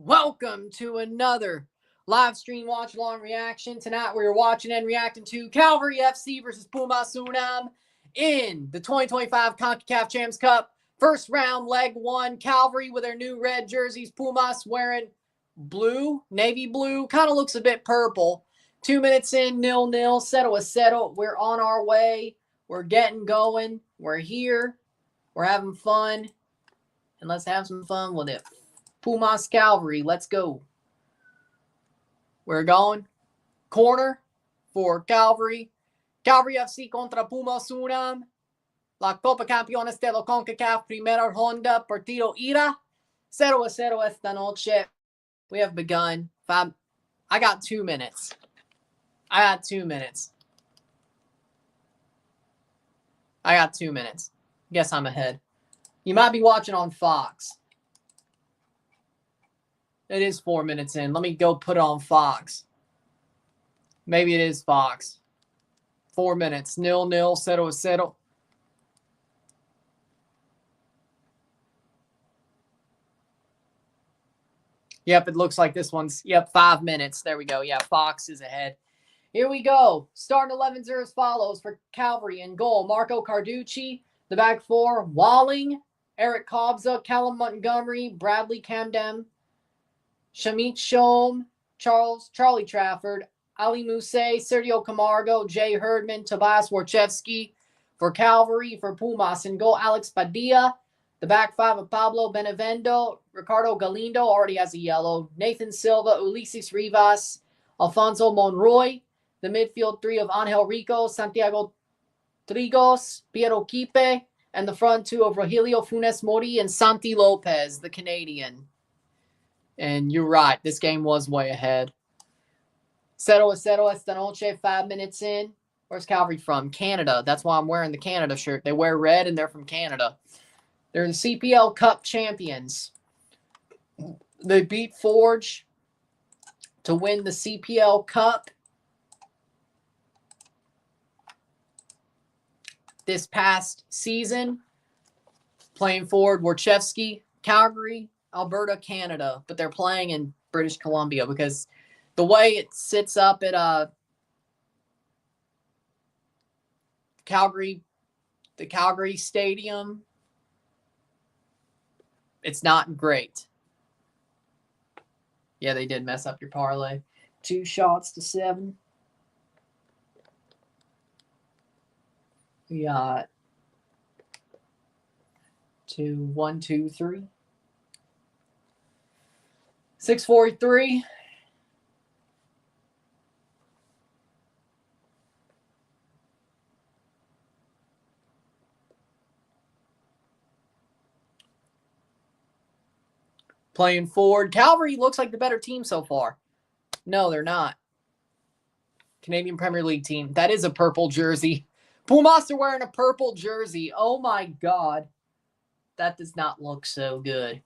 Welcome to another live stream watch along reaction. Tonight we're watching and reacting to Cavalry FC versus Pumas UNAM in the 2025 CONCACAF Champions Cup. First round, leg one. Cavalry with their new red jerseys. Pumas wearing blue, navy blue. Kind of looks a bit purple. 2 minutes in, 0-0. Settle a settle. We're on our way. We're getting going. We're here. We're having fun. And let's have some fun with it. Pumas Cavalry, let's go. We're going. Corner for Cavalry. Cavalry FC contra Pumas UNAM. La Copa Campeones de la CONCACAF Primera Ronda Partido Ida. 0-0 esta noche. We have begun. I got 2 minutes. I got 2 minutes. Guess I'm ahead. You might be watching on Fox. It is 4 minutes in. Let me go put it on Fox. Maybe it is Fox. 4 minutes. 0-0. 0-0. Yep, it looks like this one's, 5 minutes. There we go. Yeah, Fox is ahead. Here we go. Starting 11-0 as follows for Cavalry. In goal, Marco Carducci. The back four, Walling, Eric Kobza, Callum Montgomery, Bradley Camden, Shamit Shom, Charlie Trafford, Ali Mousse, Sergio Camargo, Jay Herdman, Tobias Warchevsky. For Cavalry, for Pumas, in goal, Alex Padilla. The back five of Pablo Benevendo, Ricardo Galindo already has a yellow, Nathan Silva, Ulises Rivas, Alfonso Monroy. The midfield three of Angel Rico, Santiago Trigos, Piero Quipe, and the front two of Rogelio Funes Mori and Santi Lopez, the Canadian. And you're right, this game was way ahead. 0-0 esta noche, 5 minutes in. Where's Cavalry from? Canada. That's why I'm wearing the Canada shirt. They wear red and they're from Canada. They're the CPL Cup champions. They beat Forge to win the CPL Cup this past season. Playing forward, Warchevsky, Calgary, Alberta, Canada. But they're playing in British Columbia because the way it sits up at Calgary, the Calgary Stadium, it's not great. Yeah, they did mess up your parlay. 2 shots to 7. We got 2, 1, 2, 3. 643. Playing forward. Cavalry looks like the better team so far. No, they're not. Canadian Premier League team. That is a purple jersey. Pumas are wearing a purple jersey. Oh my God. That does not look so good.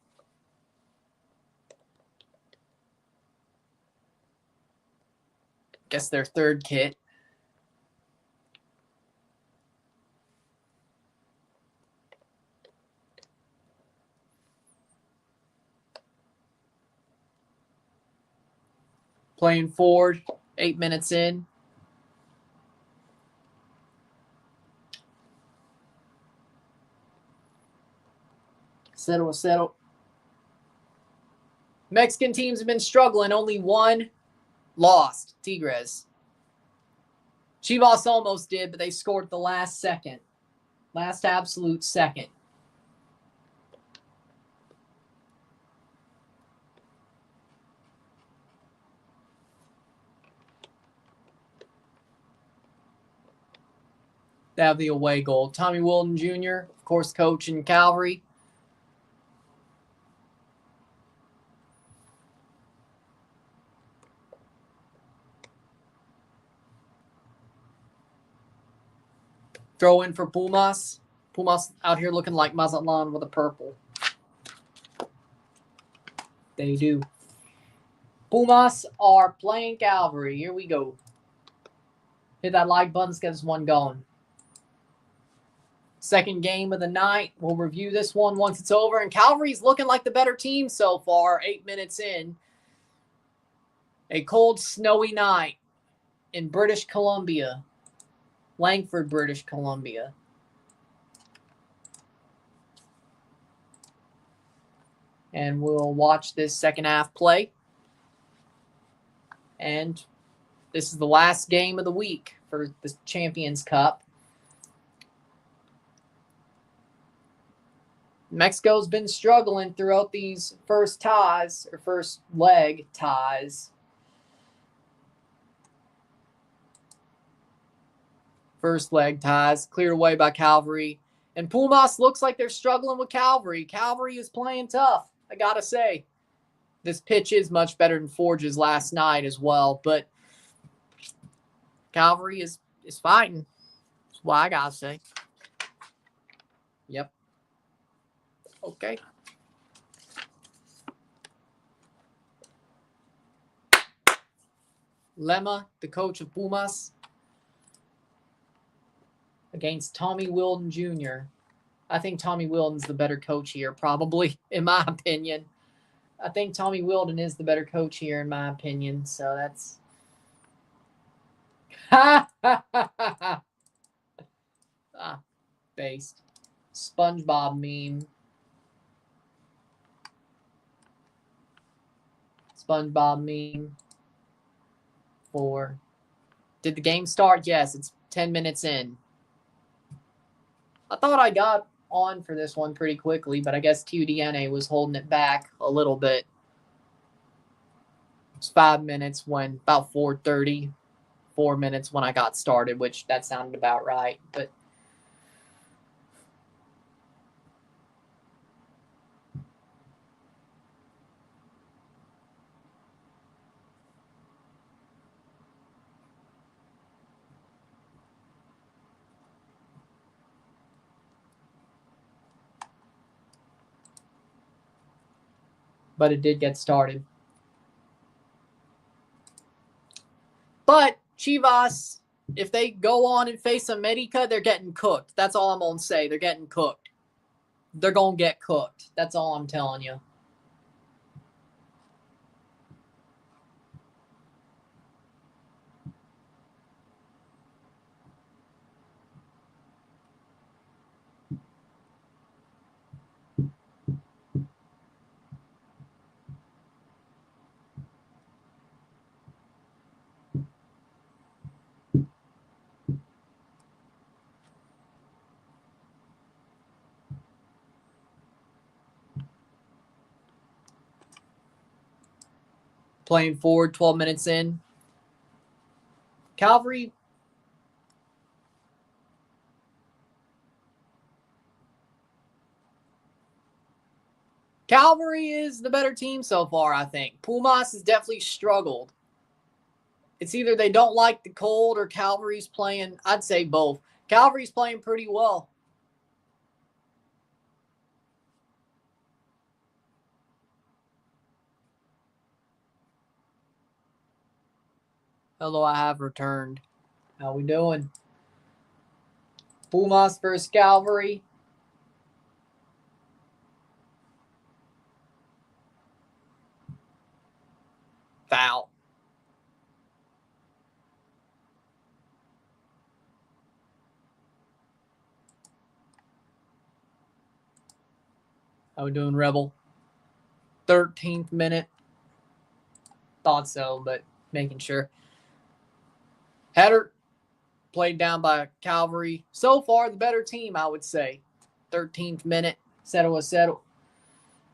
Guess their third kit. Playing forward, 8 minutes in. Settle. Mexican teams have been struggling. Only one lost. Tigres. Chivas almost did, but they scored at the last second. Last absolute second. They have the away goal. Tommy Wilden Jr., of course, coach in Cavalry. Throw in for Pumas. Pumas out here looking like Mazatlan with a purple. They do. Pumas are playing Cavalry. Here we go. Hit that like button. Let's get this one going. Second game of the night. We'll review this one once it's over. And Cavalry's looking like the better team so far, 8 minutes in. A cold, snowy night in British Columbia. Langford, British Columbia. And we'll watch this second half play. And this is the last game of the week for the Champions Cup. Mexico's been struggling throughout these first ties, or first leg ties. First leg ties, cleared away by Cavalry. And Pumas looks like they're struggling with Cavalry. Cavalry is playing tough, I gotta say. This pitch is much better than Forge's last night as well, but Cavalry is fighting. That's what I gotta say. Yep. Okay. Lema, the coach of Pumas, against Tommy Wilden Jr. I think Tommy Wilden's the better coach here, probably, in my opinion. I think Tommy Wilden is the better coach here, in my opinion. So that's... based. SpongeBob meme. SpongeBob meme. 4. Did the game start? Yes, it's 10 minutes in. I thought I got on for this one pretty quickly, but I guess TUDNA was holding it back a little bit. It's 5 minutes when about 4:30, 4 minutes when I got started, which that sounded about right. But it did get started. But Chivas, if they go on and face America, they're getting cooked. That's all I'm going to say. They're getting cooked. They're going to get cooked. That's all I'm telling you. Playing forward, 12 minutes in. Cavalry is the better team so far, I think. Pumas has definitely struggled. It's either they don't like the cold or Cavalry's playing, I'd say both. Cavalry's playing pretty well. Hello, I have returned. How we doing? Pumas versus Cavalry. Foul. How we doing, Rebel? 13th minute. Thought so, but making sure. Header played down by Cavalry. So far, the better team, I would say. 13th minute. Settle.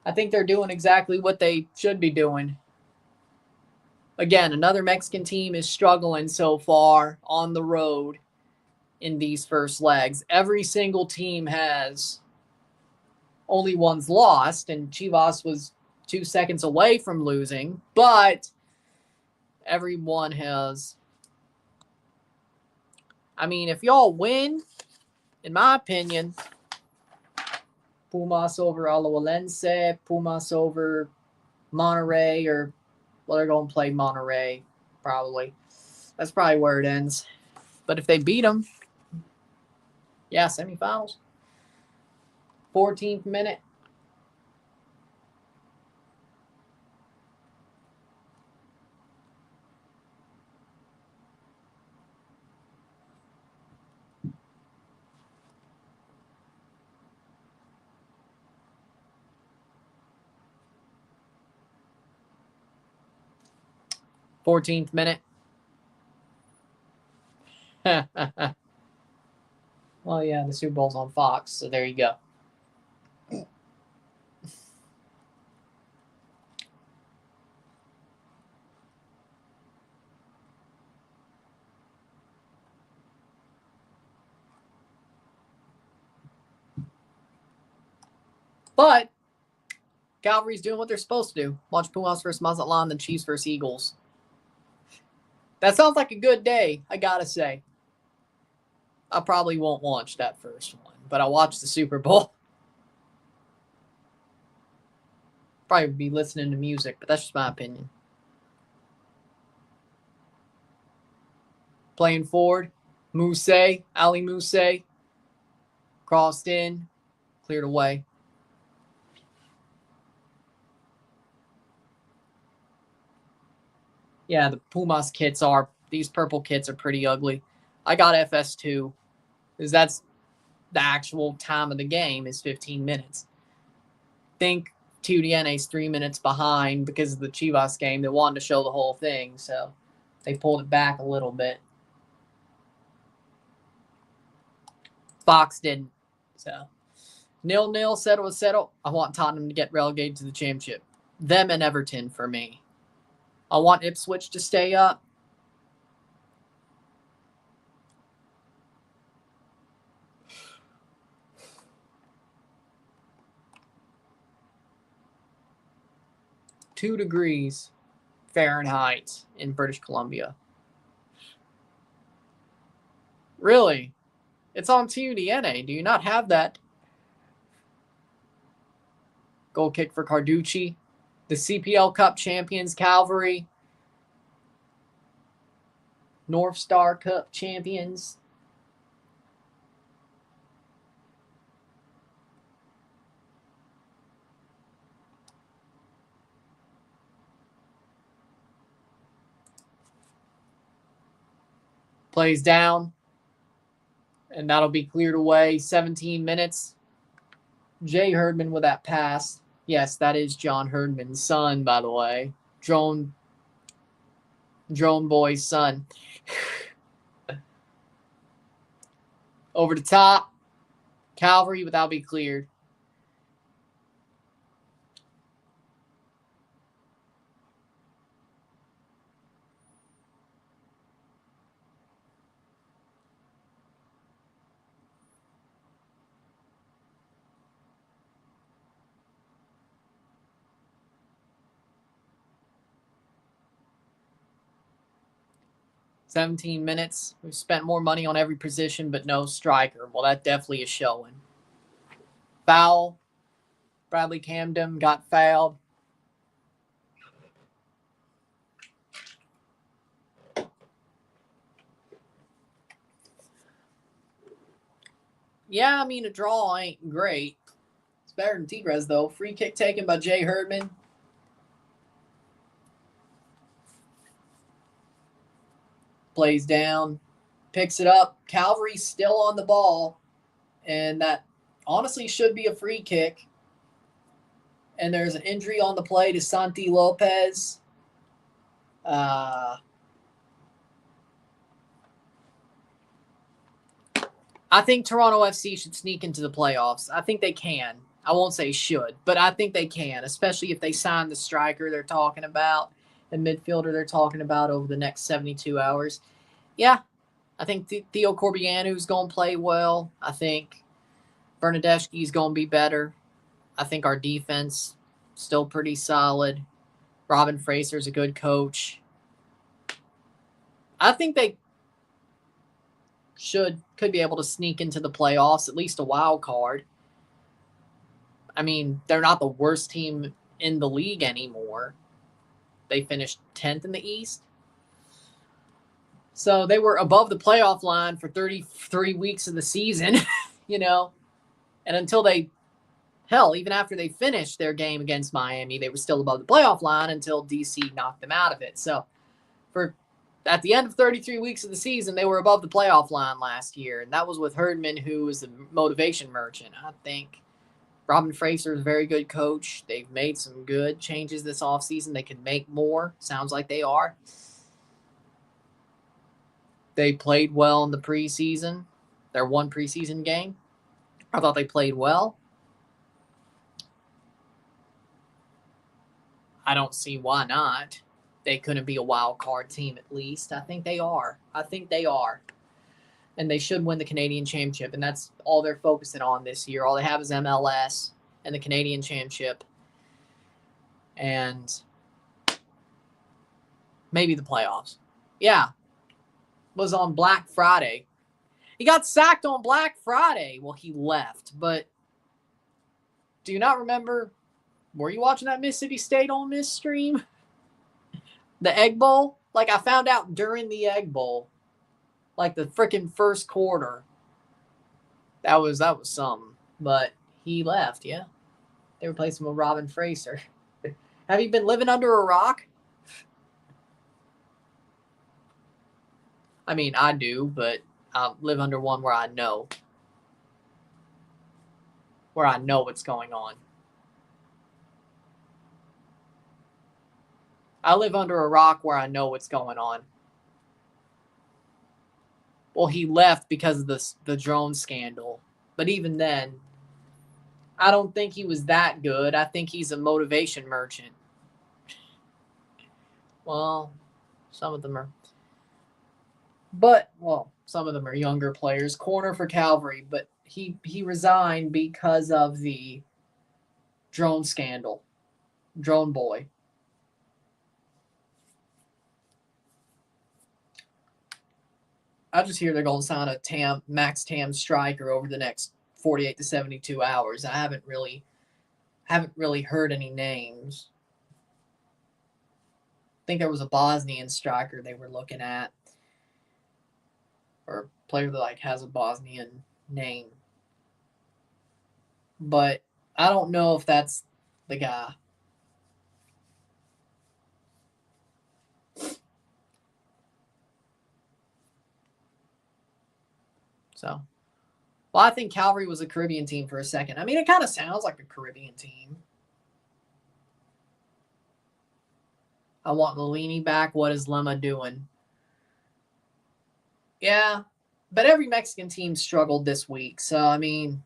I think they're doing exactly what they should be doing. Again, another Mexican team is struggling so far on the road in these first legs. Every single team has only one's lost, and Chivas was 2 seconds away from losing, but everyone has... I mean, if y'all win, in my opinion, Pumas over Alajuelense, Pumas over Monterrey, or, well, they're going to play Monterrey, probably. That's probably where it ends. But if they beat them, yeah, semifinals. 14th minute. Well, yeah, the Super Bowl's on Fox, so there you go. But Cavalry's doing what they're supposed to do. Watch Pumas versus Mazatlan, then Chiefs versus Eagles. That sounds like a good day, I gotta say. I probably won't watch that first one, but I'll watch the Super Bowl. Probably be listening to music, but that's just my opinion. Playing forward, Ali Mousse, crossed in, cleared away. Yeah, the Pumas kits these purple kits are pretty ugly. I got FS2, because that's the actual time of the game is 15 minutes. Think TUDNA's 3 minutes behind because of the Chivas game. They wanted to show the whole thing, so they pulled it back a little bit. Fox didn't. So 0-0, settle. I want Tottenham to get relegated to the championship. Them and Everton for me. I want Ipswich to stay up. (2 degrees Fahrenheit in British Columbia. Really? It's on TUDNA. Do you not have that? Goal kick for Carducci. The CPL Cup champions, Cavalry. North Star Cup champions. Plays down. And that'll be cleared away. 17 minutes. Jay Herdman with that pass. Yes, that is John Herdman's son, by the way. Drone Boy's son. Over the top. Cavalry, but that'll be cleared. (17 minutes. We've spent more money on every position, but no striker. Well, that definitely is showing. Foul. Bradley Camden got fouled. Yeah, I mean, a draw ain't great. It's better than Tigres, though. Free kick taken by Jay Herdman. Plays down. Picks it up. Cavalry's still on the ball. And that honestly should be a free kick. And there's an injury on the play to Santi Lopez. I think Toronto FC should sneak into the playoffs. I think they can. I won't say should, but I think they can, especially if they sign the striker they're talking about, the midfielder they're talking about over the next 72 hours. Yeah, I think Theo Corbianu's going to play well. I think Bernadeschi's going to be better. I think our defense still pretty solid. Robin Fraser's a good coach. I think they could be able to sneak into the playoffs, at least a wild card. I mean, they're not the worst team in the league anymore. They finished 10th in the East. So they were above the playoff line for 33 weeks of the season, you know. And until they Hell, even after they finished their game against Miami, they were still above the playoff line until DC knocked them out of it. So at the end of 33 weeks of the season, they were above the playoff line last year, and that was with Herdman, who was a motivation merchant. I think Robin Fraser is a very good coach. They've made some good changes this offseason. They can make more. Sounds like they are. They played well in the preseason. Their one preseason game, I thought they played well. I don't see why not. They couldn't be a wild card team at least. I think they are. And they should win the Canadian Championship, and that's all they're focusing on this year. All they have is MLS and the Canadian Championship and maybe the playoffs. Yeah. Was on Black Friday. He got sacked on Black Friday. Well, he left, but do you not remember? Were you watching that Mississippi State Ole Miss stream? The Egg Bowl? Like, I found out during the Egg Bowl, like the freaking first quarter. That was something. But he left, yeah. They replaced him with Robin Fraser. Have you been living under a rock? I mean, I do, but I live under one where I know. Where I know what's going on. I live under a rock where I know what's going on. Well, he left because of the drone scandal. But even then, I don't think he was that good. I think he's a motivation merchant. Well, some of them are. But, well, some of them are younger players. Corner for Cavalry, but he resigned because of the drone scandal. Drone boy. I just hear they're going to sign a Max Tam striker over the next 48 to 72 hours. I haven't really heard any names. I think there was a Bosnian striker they were looking at, or a player that has a Bosnian name. But I don't know if that's the guy. So, well, I think Cavalry was a Caribbean team for a second. I mean, it kind of sounds like a Caribbean team. I want Lillini back. What is Lema doing? Yeah, but every Mexican team struggled this week. So, I mean,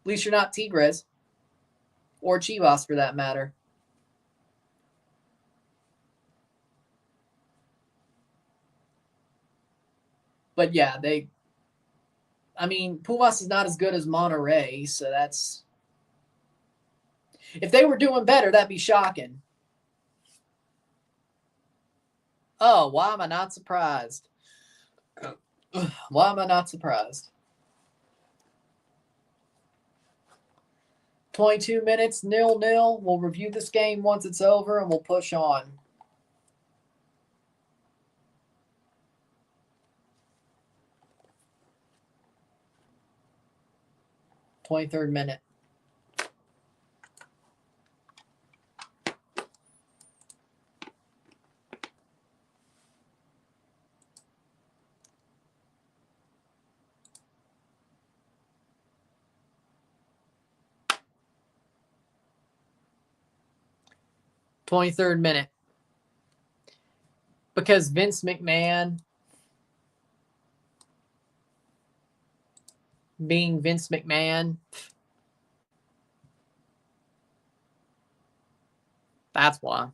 at least you're not Tigres or Chivas for that matter. But yeah, Pumas is not as good as Monterrey, so that's... If they were doing better, that'd be shocking. Oh, why am I not surprised? Why am I not surprised? 22 minutes, 0-0. We'll review this game once it's over, and we'll push on. Twenty-third minute. Twenty-third minute. Because Vince McMahon, being Vince McMahon, that's why.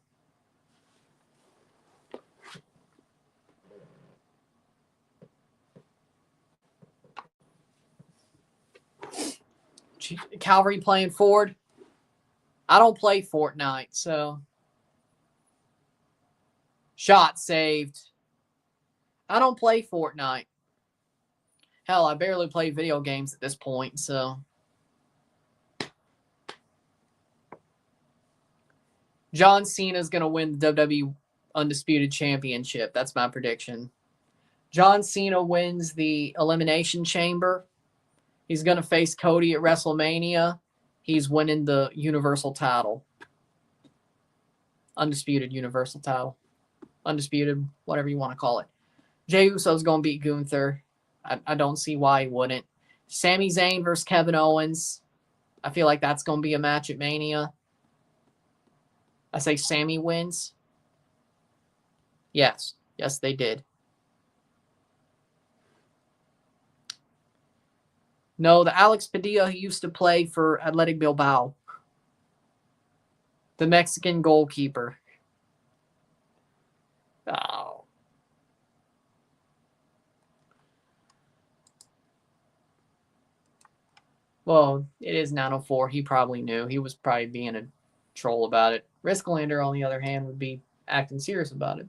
Cavalry playing forward. I don't play Fortnite, so. Shot saved. I don't play Fortnite. Hell, I barely play video games at this point, so. John Cena's going to win the WWE Undisputed Championship. That's my prediction. John Cena wins the Elimination Chamber. He's going to face Cody at WrestleMania. He's winning the Universal title. Undisputed Universal title. Undisputed, whatever you want to call it. Jey Uso's going to beat Gunther. I don't see why he wouldn't. Sami Zayn versus Kevin Owens. I feel like that's going to be a match at Mania. I say Sami wins. Yes. Yes, they did. No, the Alex Padilla who used to play for Athletic Bilbao. The Mexican goalkeeper. Oh. Well, it is 9:04. He probably knew. He was probably being a troll about it. Risklander, on the other hand, would be acting serious about it.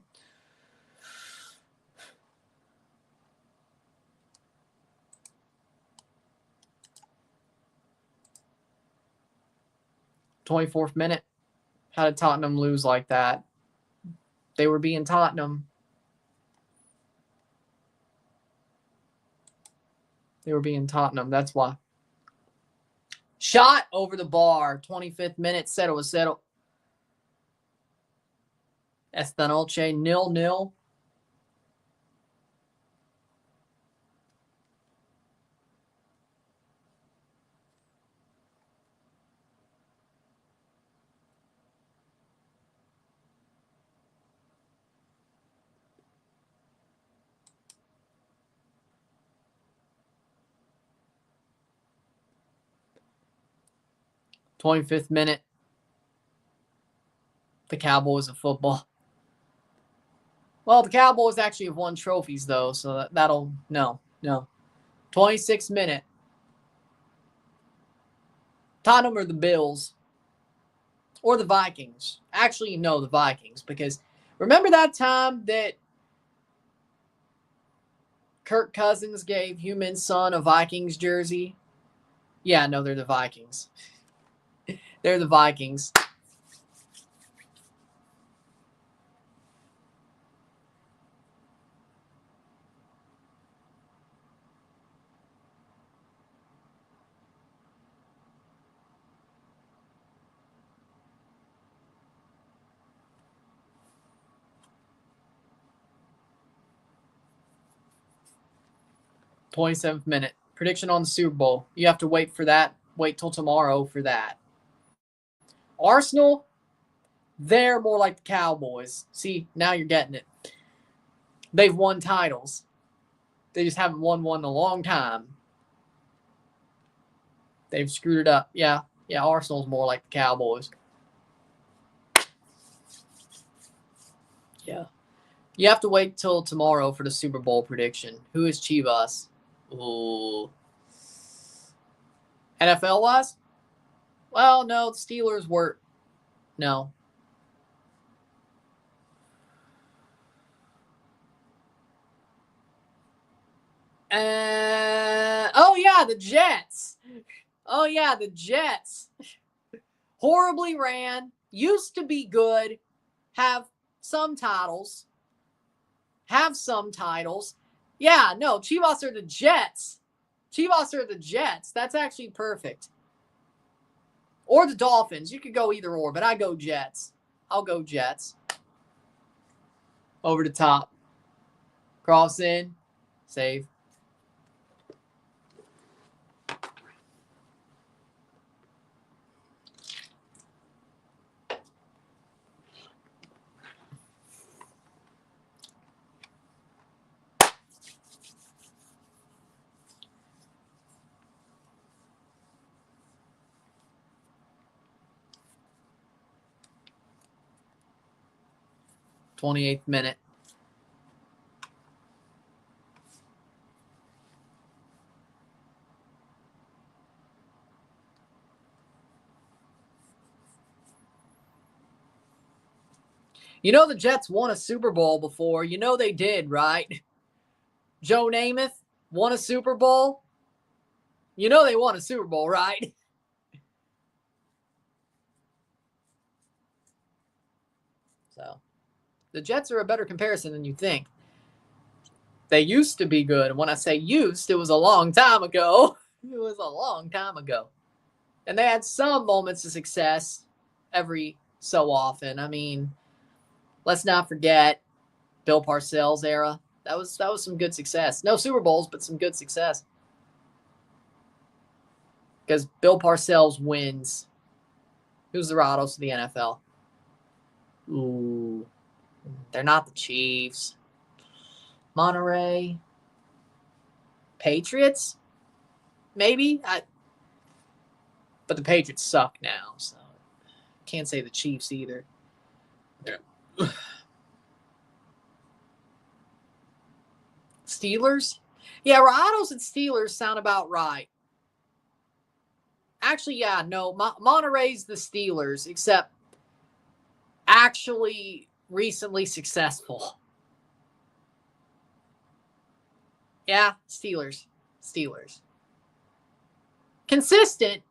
'24th minute. How did Tottenham lose like that? They were being Tottenham. They were being Tottenham. That's why. Shot over the bar. 25th minute. Settle. Esta noche 0-0. '25th minute. The Cowboys of football. Well, the Cowboys actually have won trophies, though, so that'll... No. 26th minute. Tottenham or the Bills. Or the Vikings. Actually, no, the Vikings. Because remember that time that Kirk Cousins gave Heung-min Son a Vikings jersey? Yeah, no, they're the Vikings. They're the Vikings. '27th minute. Prediction on the Super Bowl. You have to wait for that. Wait till tomorrow for that. Arsenal, they're more like the Cowboys. See, now you're getting it. They've won titles. They just haven't won one in a long time. They've screwed it up. Yeah, Arsenal's more like the Cowboys. Yeah. You have to wait till tomorrow for the Super Bowl prediction. Who is Chivas? Ooh. NFL-wise? Well, no, the Steelers were... No. Oh, yeah, the Jets. Horribly ran. Used to be good. Have some titles. Yeah, no, Chivas are the Jets. That's actually perfect. Or the Dolphins. You could go either or, but I go Jets. I'll go Jets. Over the top. Cross in. Save. '28th minute. You know the Jets won a Super Bowl before. You know they did, right? Joe Namath won a Super Bowl. You know they won a Super Bowl, right? So, the Jets are a better comparison than you think. They used to be good. And when I say used, it was a long time ago. It was a long time ago. And they had some moments of success every so often. I mean, let's not forget Bill Parcells era. That was some good success. No Super Bowls, but some good success. Because Bill Parcells wins. Who's the Rados of the NFL? Ooh. They're not the Chiefs. Monterey. Patriots? Maybe? But the Patriots suck now, so can't say the Chiefs either. Yeah. Steelers? Yeah, Rados and Steelers sound about right. Actually, yeah, no, Monterey's the Steelers, except actually recently successful. Yeah, Steelers. Consistent.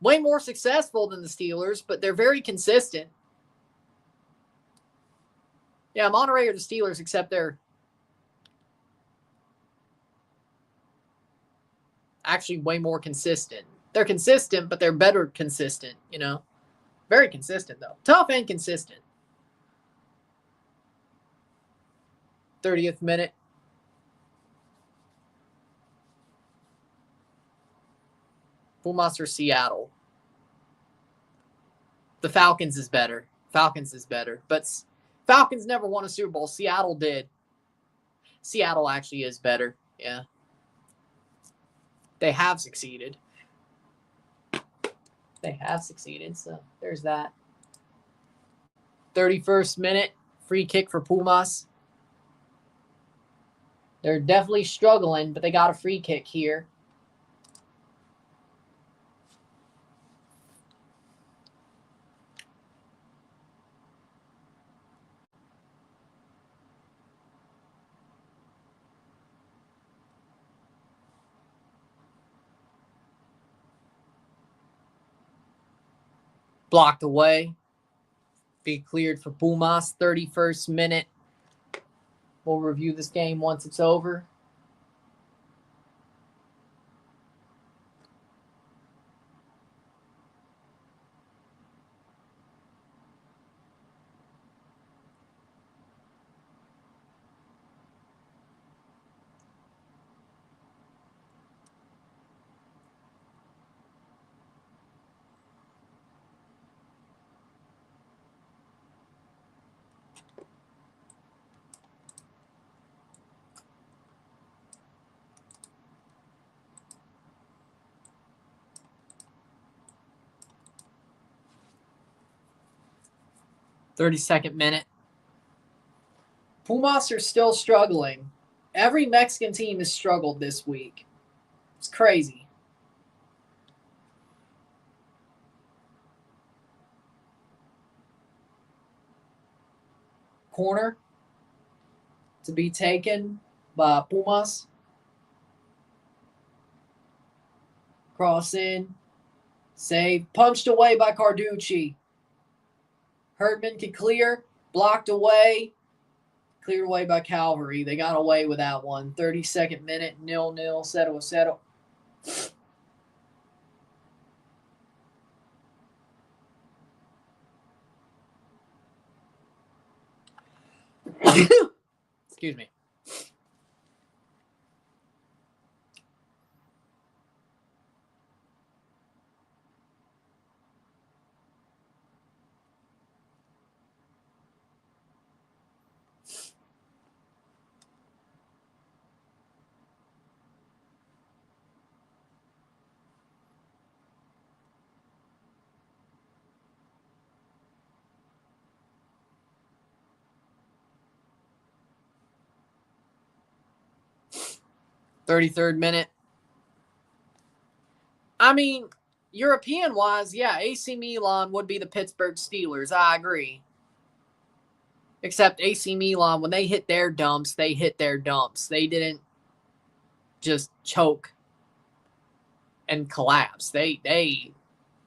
Way more successful than the Steelers, but they're very consistent. Yeah, Monterey are the Steelers, except they're actually way more consistent. They're consistent, but they're better consistent, you know. Very consistent, though. Tough and consistent. 30th minute. Pumas or Seattle. The Falcons is better. But Falcons never won a Super Bowl. Seattle did. Seattle actually is better. Yeah. They have succeeded. So there's that. 31st minute. Free kick for Pumas. They're definitely struggling, but they got a free kick here. Blocked away. Be cleared for Pumas. 31st minute. We'll review this game once it's over. .32 minute. Pumas are still struggling. Every Mexican team has struggled this week. It's crazy. Corner to be taken by Pumas. Cross in. Save. Punched away by Carducci. Herdman can clear. Blocked away. Cleared away by Cavalry. They got away with that one. 32nd minute. 0-0. Settle. Excuse me. .33 minute. I mean, European-wise, yeah, AC Milan would be the Pittsburgh Steelers. I agree. Except AC Milan, when they hit their dumps, they hit their dumps. They didn't just choke and collapse. They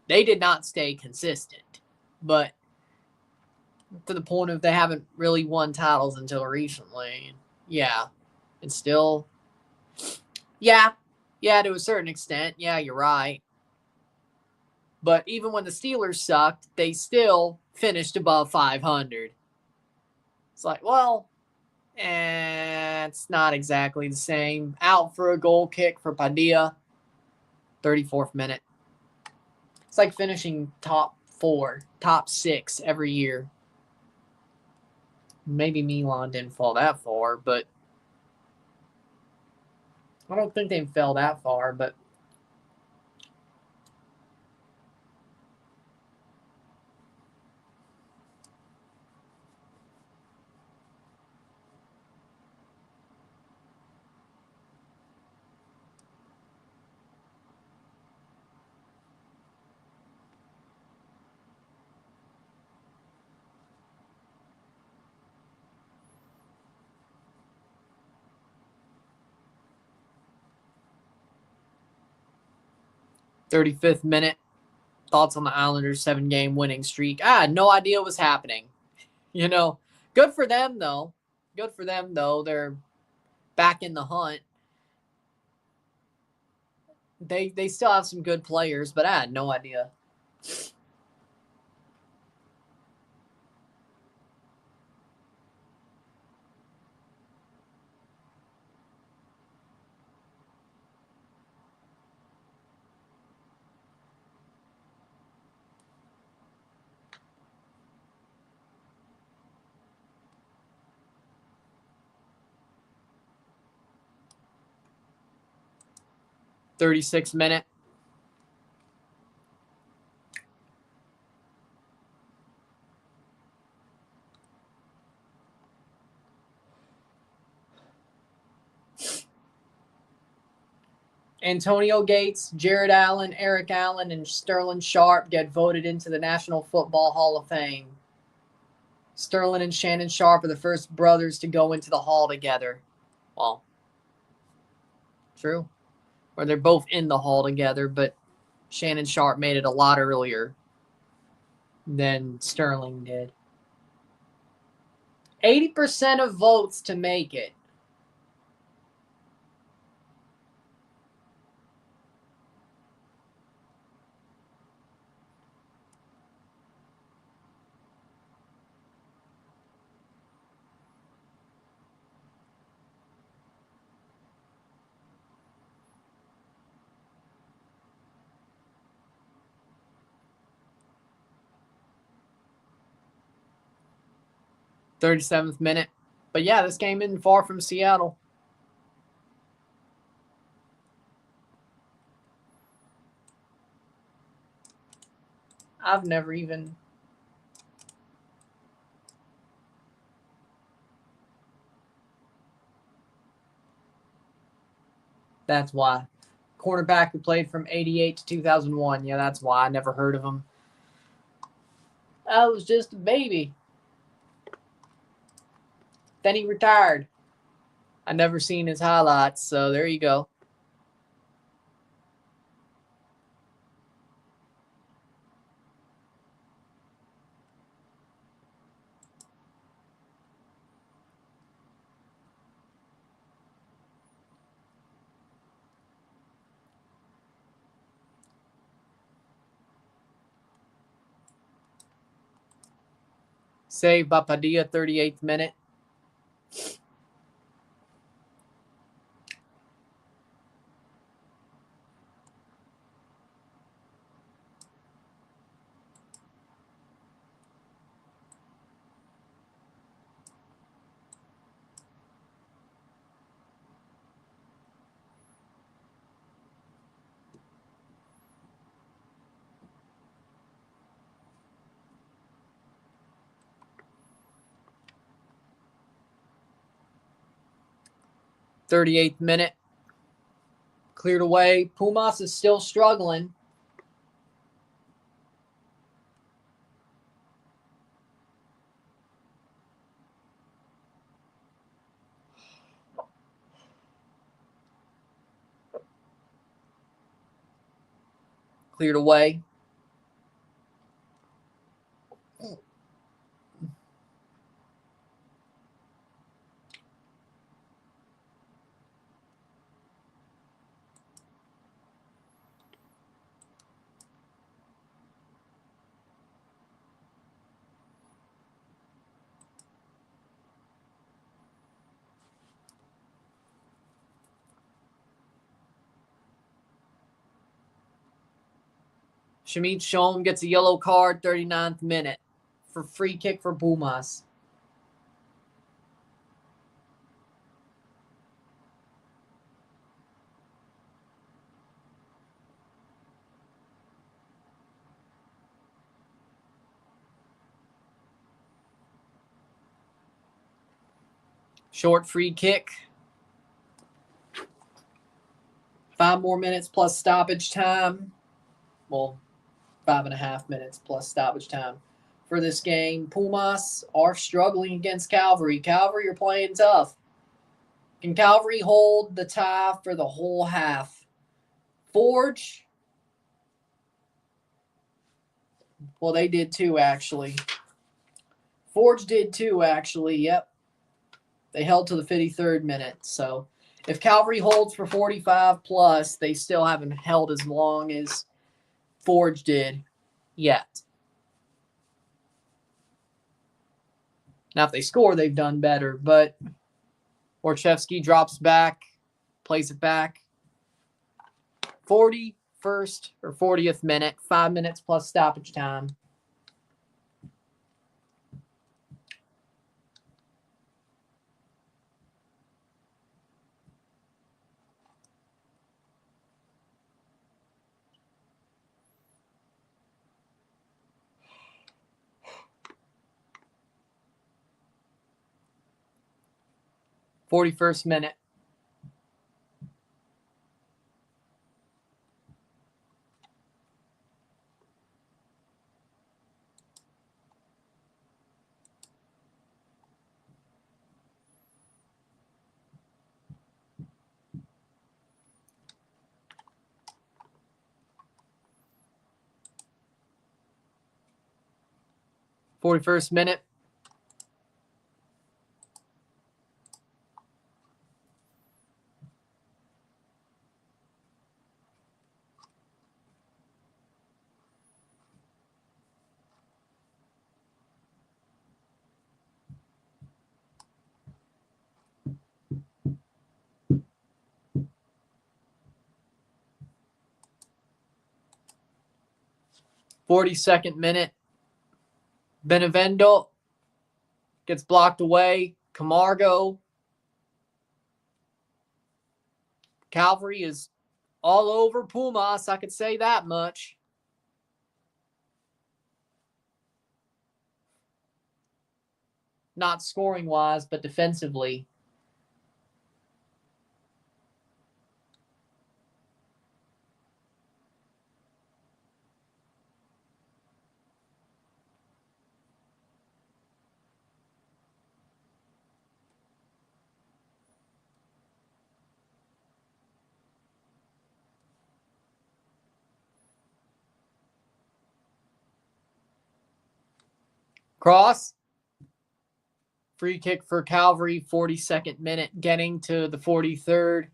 did not stay consistent. But to the point of they haven't really won titles until recently. Yeah. And still, yeah. Yeah, to a certain extent. Yeah, you're right. But even when the Steelers sucked, they still finished above 500. It's like, well, it's not exactly the same. Out for a goal kick for Padilla, 34th minute. It's like finishing top 4, top 6 every year. Maybe Milan didn't fall that far, but I don't think they fell that far, but 35th minute. Thoughts on the Islanders' 7-game winning streak? I had no idea what was happening. You know, good for them, though. Good for them, though. They're back in the hunt. They still have some good players, but I had no idea. '36 minute. Antonio Gates, Jared Allen, Eric Allen, and Sterling Sharp get voted into the National Football Hall of Fame. Sterling and Shannon Sharp are the first brothers to go into the hall together. Well, true. Or they're both in the hall together, but Shannon Sharp made it a lot earlier than Sterling did. 80% of votes to make it. '37th minute. But yeah, this game isn't far from Seattle. I've never even. That's why. Cornerback who played from '88 to 2001. Yeah, that's why. I never heard of him. I was just a baby. Then he retired. I never seen his highlights, so there you go. Saved by Padilla, 38th minute. '38th minute. Cleared away. Pumas is still struggling. Cleared away. Shamit Shom gets a yellow card, 39th minute, for free kick for Pumas. Short free kick. 5 more minutes plus stoppage time. Well, 5.5 minutes plus stoppage time for this game. Pumas are struggling against Cavalry. Cavalry are playing tough. Can Cavalry hold the tie for the whole half? Forge? Well, they did too, actually. Forge did too, actually. Yep. They held to the 53rd minute. So if Cavalry holds for 45 plus, they still haven't held as long as Forge did yet. Now, if they score, they've done better. But Orchevsky drops back, plays it back. 41st or 40th minute, 5 minutes plus stoppage time. '41st minute. '41st minute. '42nd minute. Benevendo gets blocked away. Camargo. Cavalry is all over Pumas, I could say that much. Not scoring-wise, but defensively. Cross. Free kick for Cavalry, 42nd minute, getting to the 43rd.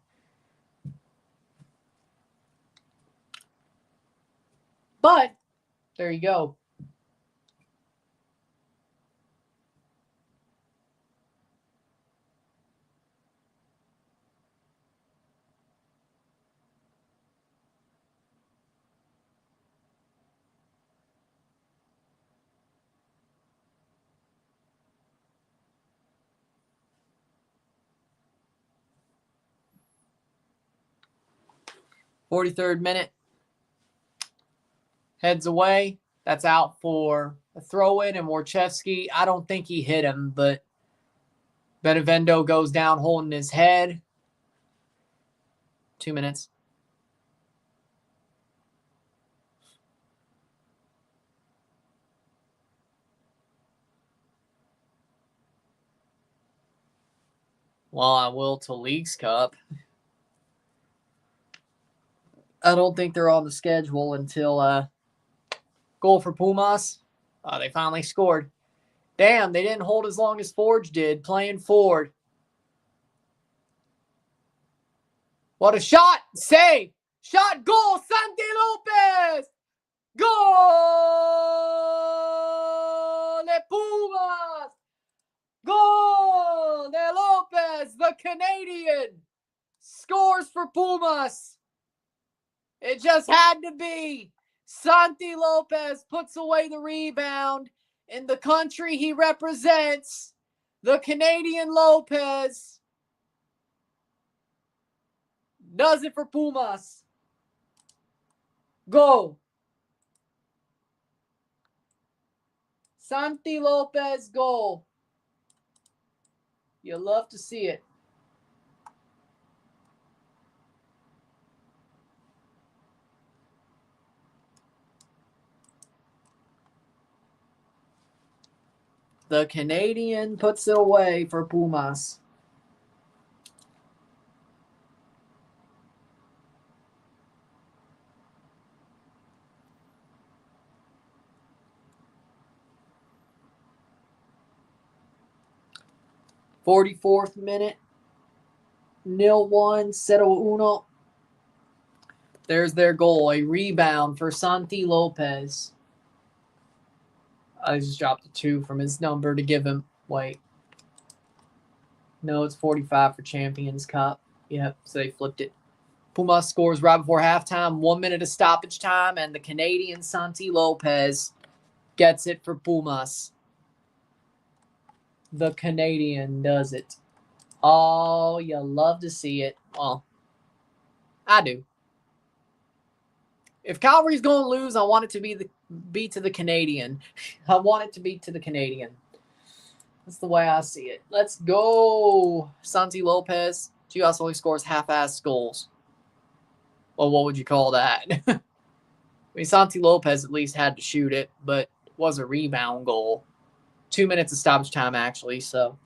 But, there you go. '43rd minute. Heads away. That's out for a throw-in, and Warchevsky, I don't think he hit him, but Benevendo goes down holding his head. 2 minutes. Well, I will to Leagues Cup. I don't think they're on the schedule until goal for Pumas. They finally scored. Damn, they didn't hold as long as Forge did, playing forward. What a shot! Save! Shot! Goal! Santi Lopez! Goal de Pumas! Goal de Lopez, the Canadian, scores for Pumas. It just had to be. Santi Lopez puts away the rebound. In the country he represents, the Canadian Lopez does it for Pumas. Go. Santi Lopez goal. You love to see it. The Canadian puts it away for Pumas. .44th minute. 0-1, 0-1. There's their goal. A rebound for Santi Lopez. I just dropped a 2 from his number to give him, wait. No, it's 45 for Champions Cup. Yep, so they flipped it. Pumas scores right before halftime. 1 minute of stoppage time, and the Canadian Santi Lopez gets it for Pumas. The Canadian does it. Oh, you love to see it. Well, I do. If Cavalry's going to lose, I want it to be to the Canadian. I want it to be to the Canadian. That's the way I see it. Let's go. Santi Lopez. GS only scores half-ass goals. Well, what would you call that? I mean, Santi Lopez at least had to shoot it, but it was a rebound goal. 2 minutes of stoppage time, actually, so.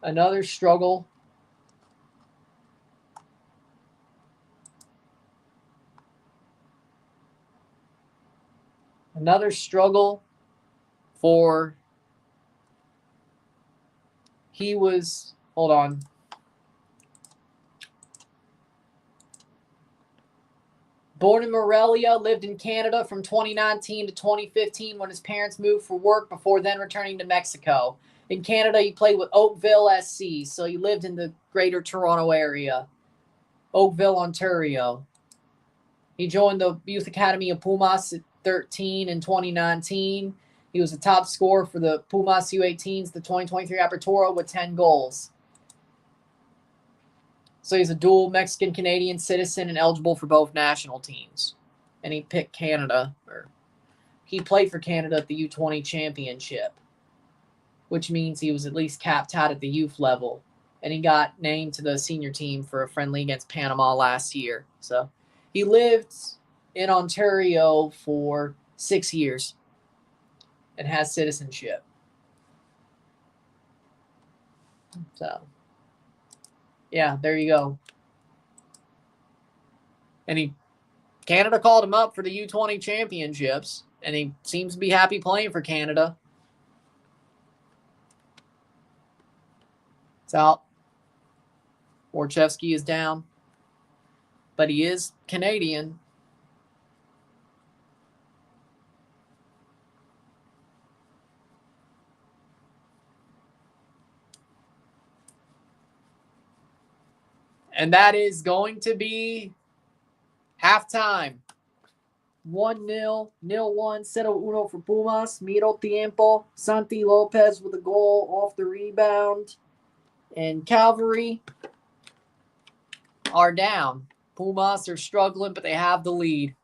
Another struggle. Another struggle for, hold on. Born in Morelia, lived in Canada from 2019 to 2015 when his parents moved for work before then returning to Mexico. In Canada, he played with Oakville SC, so he lived in the greater Toronto area. Oakville, Ontario. He joined the Youth Academy of Pumas at 13 in 2019. He was the top scorer for the Pumas U18s, the 2023 Apertura, with 10 goals. So he's a dual Mexican-Canadian citizen and eligible for both national teams. And he picked Canada, or he played for Canada at the U20 Championship, which means he was at least capped out at the youth level. And he got named to the senior team for a friendly against Panama last year. So he lived in Ontario for 6 years and has citizenship. So, yeah, there you go. And Canada called him up for the U20 championships, and he seems to be happy playing for Canada. It's out. Warchevsky is down, but he is Canadian. And that is going to be halftime. 1-0, 0-1, 0-1 for Pumas. Miro tiempo. Santi Lopez with a goal off the rebound. And Cavalry are down. Pumas are struggling, but they have the lead.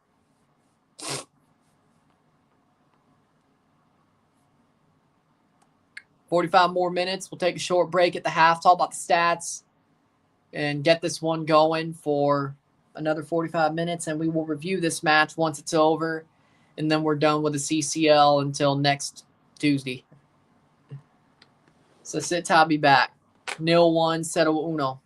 .45 more minutes. We'll take a short break at the half, talk about the stats, and get this one going for another 45 minutes. And we will review this match once it's over. And then we're done with the CCL until next Tuesday. So sit tight, be back. 0-1, 0-1.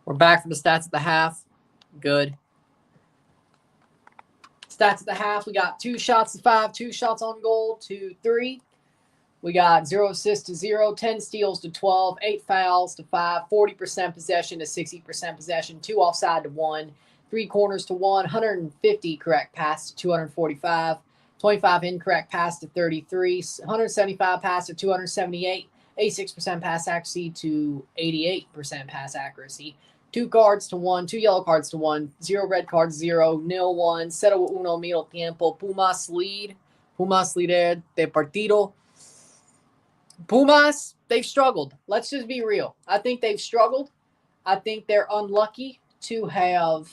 We're back for the stats at the half. Good. Stats at the half, we got 2 shots to 5, 2 shots on goal to 3. We got 0 assists to 0, 10 steals to 12, 8 fouls to 5, 40% possession to 60% possession, 2 offside to 1, 3 corners to 1, 150 correct pass to 245, 25 incorrect pass to 33, 175 pass to 278, 86% pass accuracy to 88% pass accuracy. 2 cards to 1, 2 yellow cards to 1, 0 red cards, 0, 0-1, 0-1 medio tiempo. Pumas lead. Pumas líder de partido. Pumas, they've struggled. Let's just be real. I think they've struggled. I think they're unlucky to have,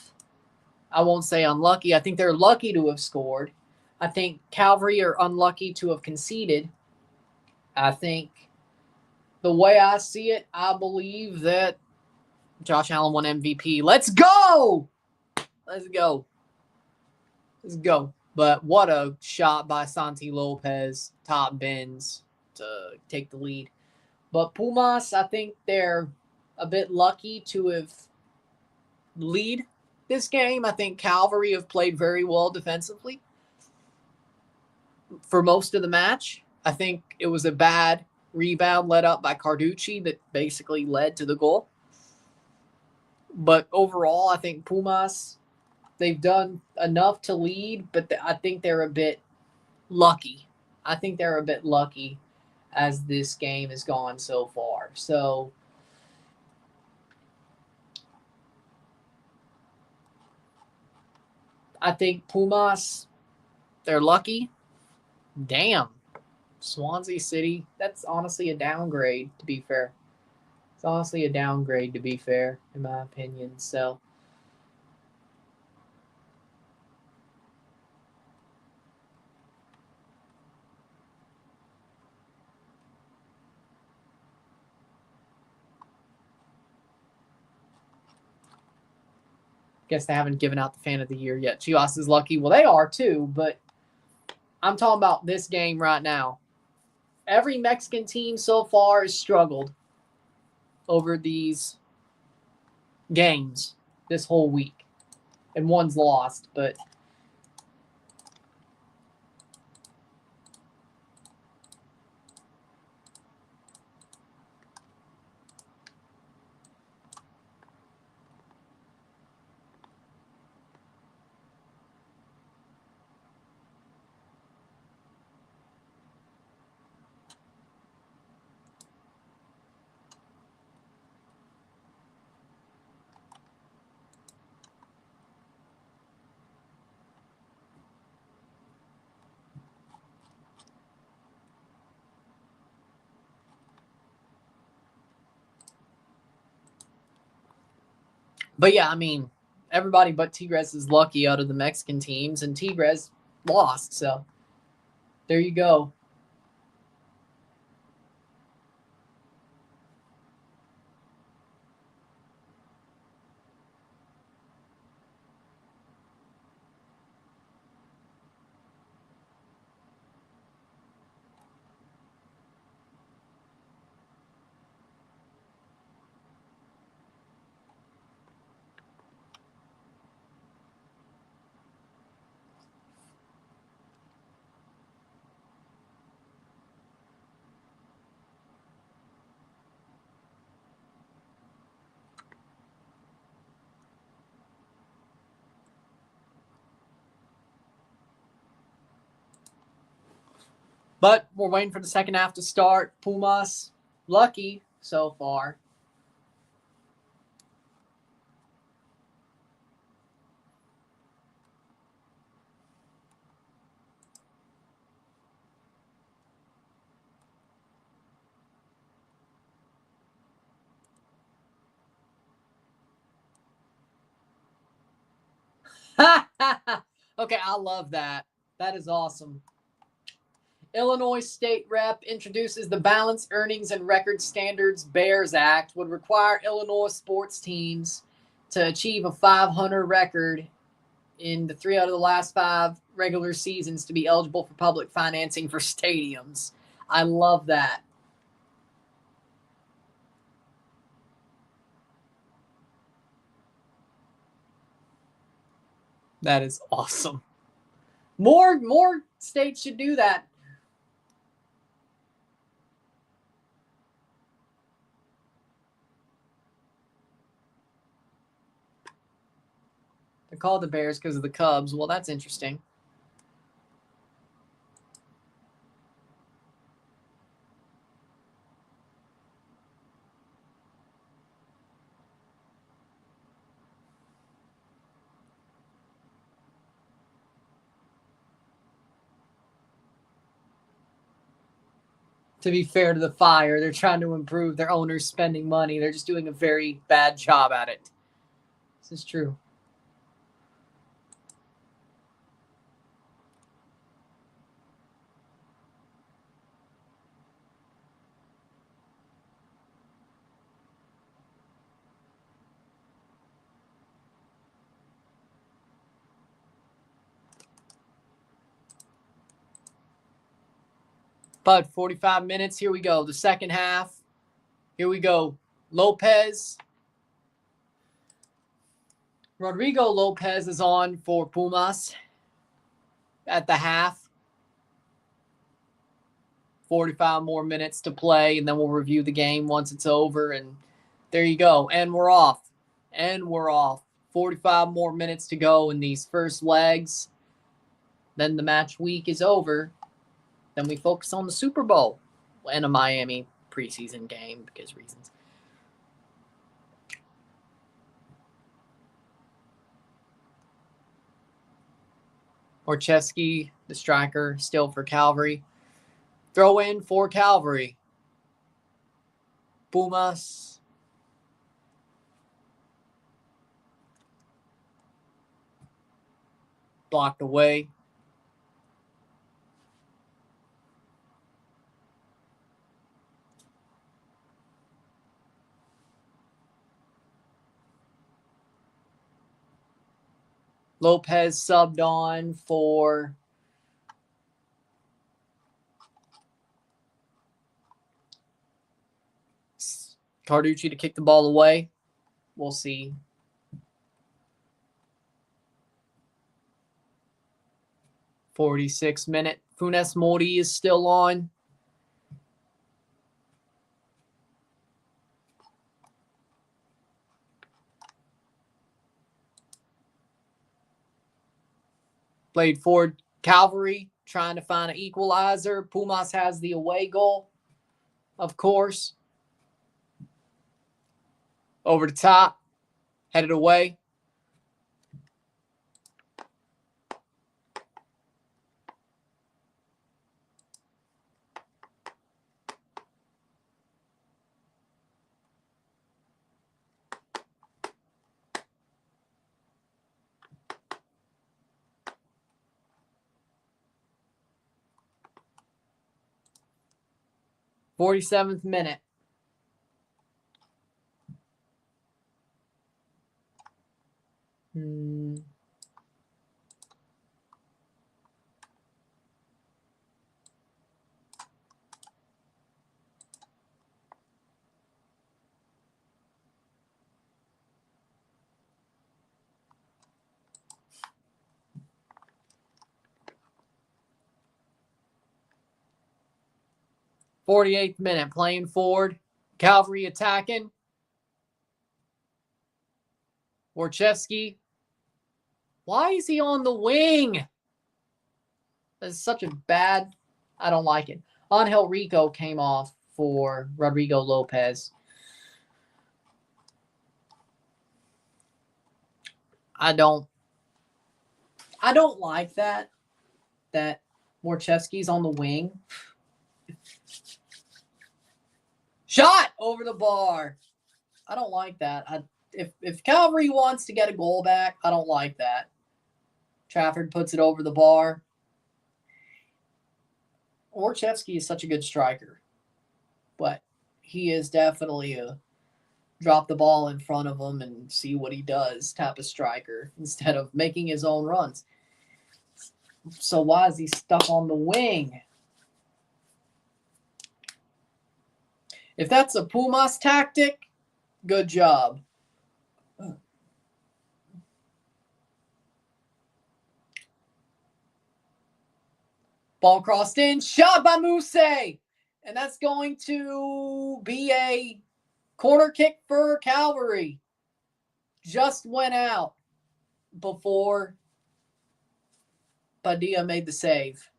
I won't say unlucky. I think they're lucky to have scored. I think Cavalry are unlucky to have conceded. I think the way I see it, I believe that Josh Allen won MVP. Let's go! Let's go. Let's go. But what a shot by Santi Lopez, top bins to take the lead. But Pumas, I think they're a bit lucky to have lead this game. I think Cavalry have played very well defensively for most of the match. I think it was a bad rebound led up by Carducci that basically led to the goal. But overall, I think Pumas, they've done enough to lead, but I think they're a bit lucky. I think they're a bit lucky as this game has gone so far. So I think Pumas, they're lucky. Damn. Swansea City, that's honestly a downgrade, to be fair. It's honestly a downgrade, to be fair, in my opinion. So guess they haven't given out the fan of the year yet. Chivas is lucky. Well, they are too, but I'm talking about this game right now. Every Mexican team so far has struggled over these games this whole week. And one's lost, but yeah, I mean, everybody but Tigres is lucky out of the Mexican teams, and Tigres lost. So there you go. But we're waiting for the second half to start. Pumas, lucky so far. Okay, I love that. That is awesome. Illinois State Rep introduces the Balanced Earnings and Record Standards Bears Act, would require Illinois sports teams to achieve a 500 record in the 3 out of the last 5 regular seasons to be eligible for public financing for stadiums. I love that. That is awesome. More states should do that. They're called the Bears because of the Cubs. Well, that's interesting. To be fair to the Fire, they're trying to improve their owners spending money. They're just doing a very bad job at it. This is true. About 45 minutes. Here we go. The second half. Here we go. Lopez. Rodrigo Lopez is on for Pumas at the half. 45 more minutes to play, and then we'll review the game once it's over. And there you go. And we're off. 45 more minutes to go in these first legs. Then the match week is over. Then we focus on the Super Bowl and a Miami preseason game because reasons. Orchesky, the striker, still for Cavalry. Throw in for Cavalry. Pumas. Blocked away. Lopez subbed on for Carducci to kick the ball away. We'll see. .46 minute. Funes Mori is still on. Played for Cavalry, trying to find an equalizer. Pumas has the away goal, of course. Over the top, headed away. .47th minute. Hmm. .48th minute, playing forward. Cavalry attacking. Orchesky. Why is he on the wing? That's such a bad... I don't like it. Angel Rico came off for Rodrigo Lopez. I don't like that Orchesky's on the wing. Shot over the bar. I don't like that. If Cavalry wants to get a goal back, I don't like that. Trafford puts it over the bar. Orchesky is such a good striker, but he is definitely a drop the ball in front of him and see what he does type of striker instead of making his own runs. So why is he stuck on the wing? If that's a Pumas tactic, good job. Ball crossed in, shot by Muse. And that's going to be a corner kick for Cavalry. Just went out before Padilla made the save.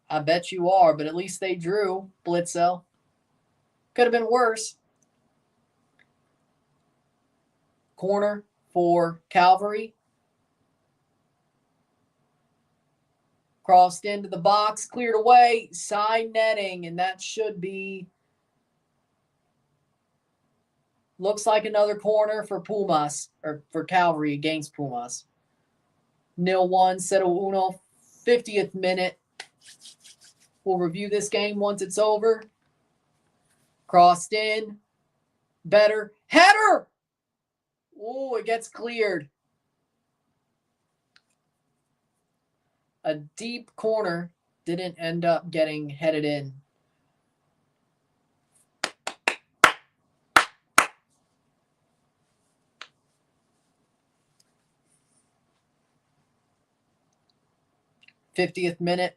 I bet you are, but at least they drew, Blitzel. Could have been worse. Corner for Cavalry. Crossed into the box, cleared away, side netting, and that should be, looks like another corner for Pumas, or for Cavalry against Pumas. 0-1, 0-1, 50th minute. We'll review this game once it's over. Crossed in. Better. Header! Oh, it gets cleared. A deep corner didn't end up getting headed in. '50th minute.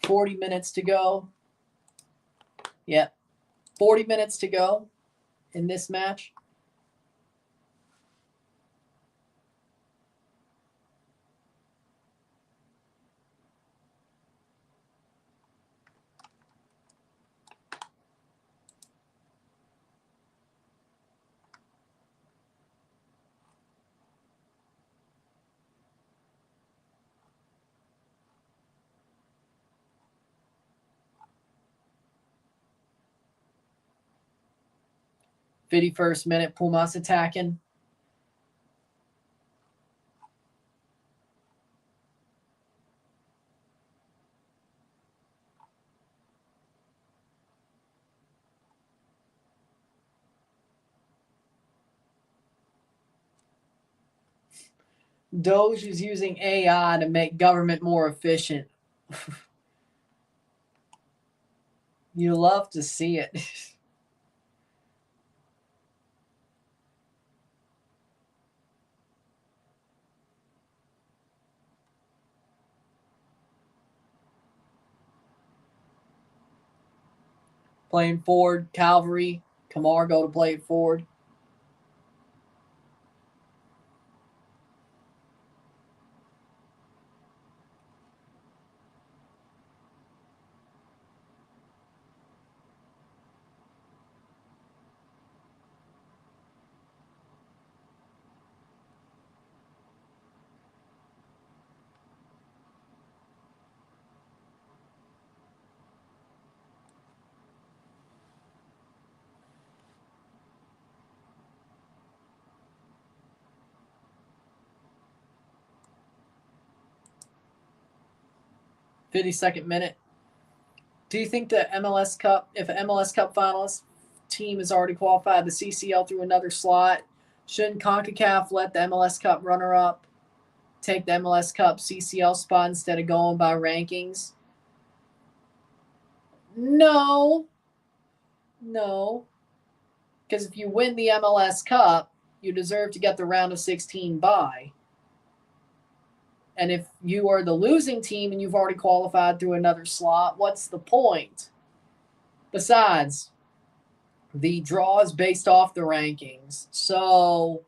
40 minutes to go. Yep. 40 minutes to go in this match. '51st minute, Pumas attacking. Doge is using AI to make government more efficient. You love to see it. Playing forward, Cavalry. Camargo to play it forward. '52nd minute. Do you think the MLS Cup, if an MLS Cup finalist team is already qualified the CCL through another slot, shouldn't CONCACAF let the MLS Cup runner-up take the MLS Cup CCL spot instead of going by rankings? No. Because if you win the MLS Cup, you deserve to get the round of 16 bye. And if you are the losing team and you've already qualified through another slot, what's the point? Besides, the draw is based off the rankings. So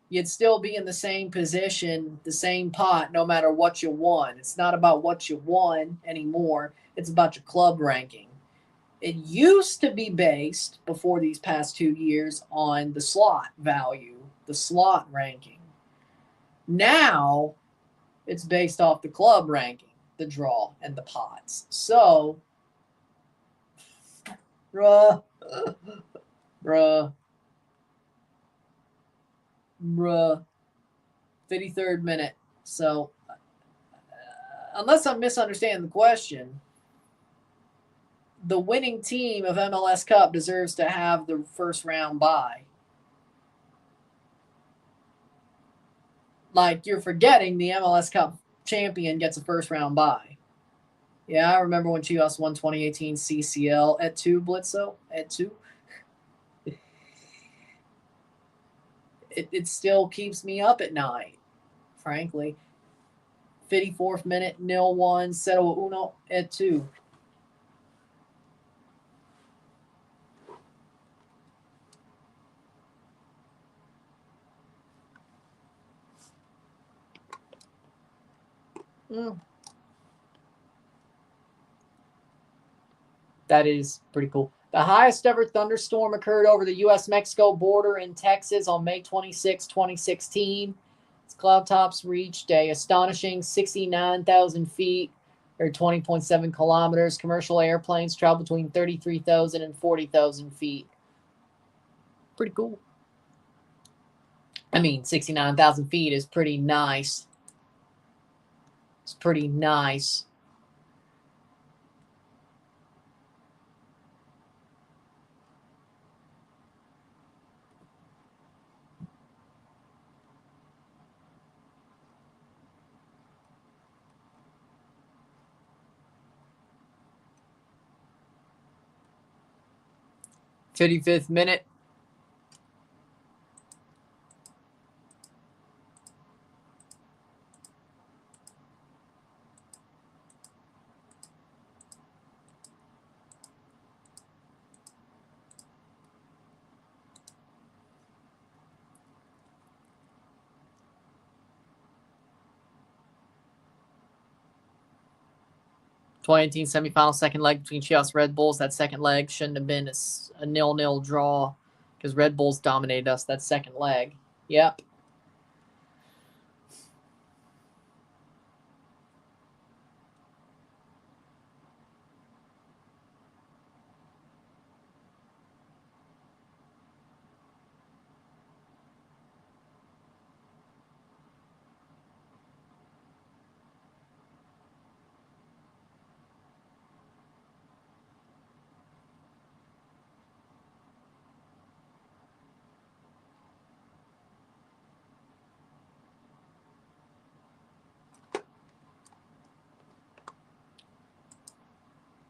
you'd still be in the same position, the same pot, no matter what you won. It's not about what you won anymore. It's about your club ranking. It used to be based, before these past 2 years, on the slot value, the slot ranking. Now, it's based off the club ranking, the draw, and the pots. So, bruh. 53rd minute. So, unless I'm misunderstanding the question, the winning team of MLS Cup deserves to have the first round bye. Like, you're forgetting the MLS Cup champion gets a first round bye. Yeah, I remember when Chivas won 2018 CCL at 2, Blitzo, at 2. it still keeps me up at night, frankly. 54th minute, 0-1, 0-1 at 2. That is pretty cool. The highest ever thunderstorm occurred over the U.S.-Mexico border in Texas on May 26, 2016. Its cloud tops reached a astonishing 69,000 feet, or 20.7 kilometers. Commercial airplanes travel between 33,000 and 40,000 feet. Pretty cool. I mean, 69,000 feet is pretty nice. It's pretty nice. Fifth minute. '18 semifinal second leg between Chivas Red Bulls. That second leg shouldn't have been a 0-0 draw because Red Bulls dominated us that second leg. Yep.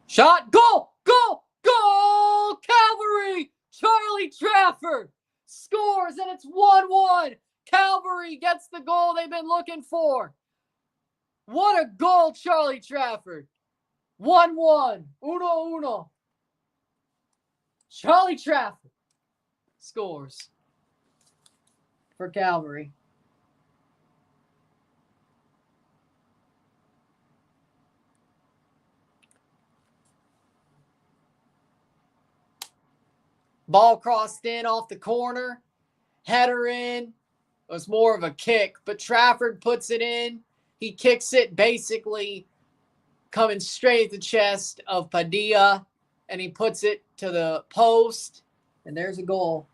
Shot, goal, goal, goal! Cavalry! Charlie Trafford scores, and it's 1-1. Cavalry gets the goal they've been looking for. What a goal, Charlie Trafford. 1-1. 1-1. Charlie Trafford scores for Cavalry. Ball crossed in off the corner. Header in. It was more of a kick, but Trafford puts it in. He kicks it basically coming straight at the chest of Padilla, and he puts it to the post, and there's a goal.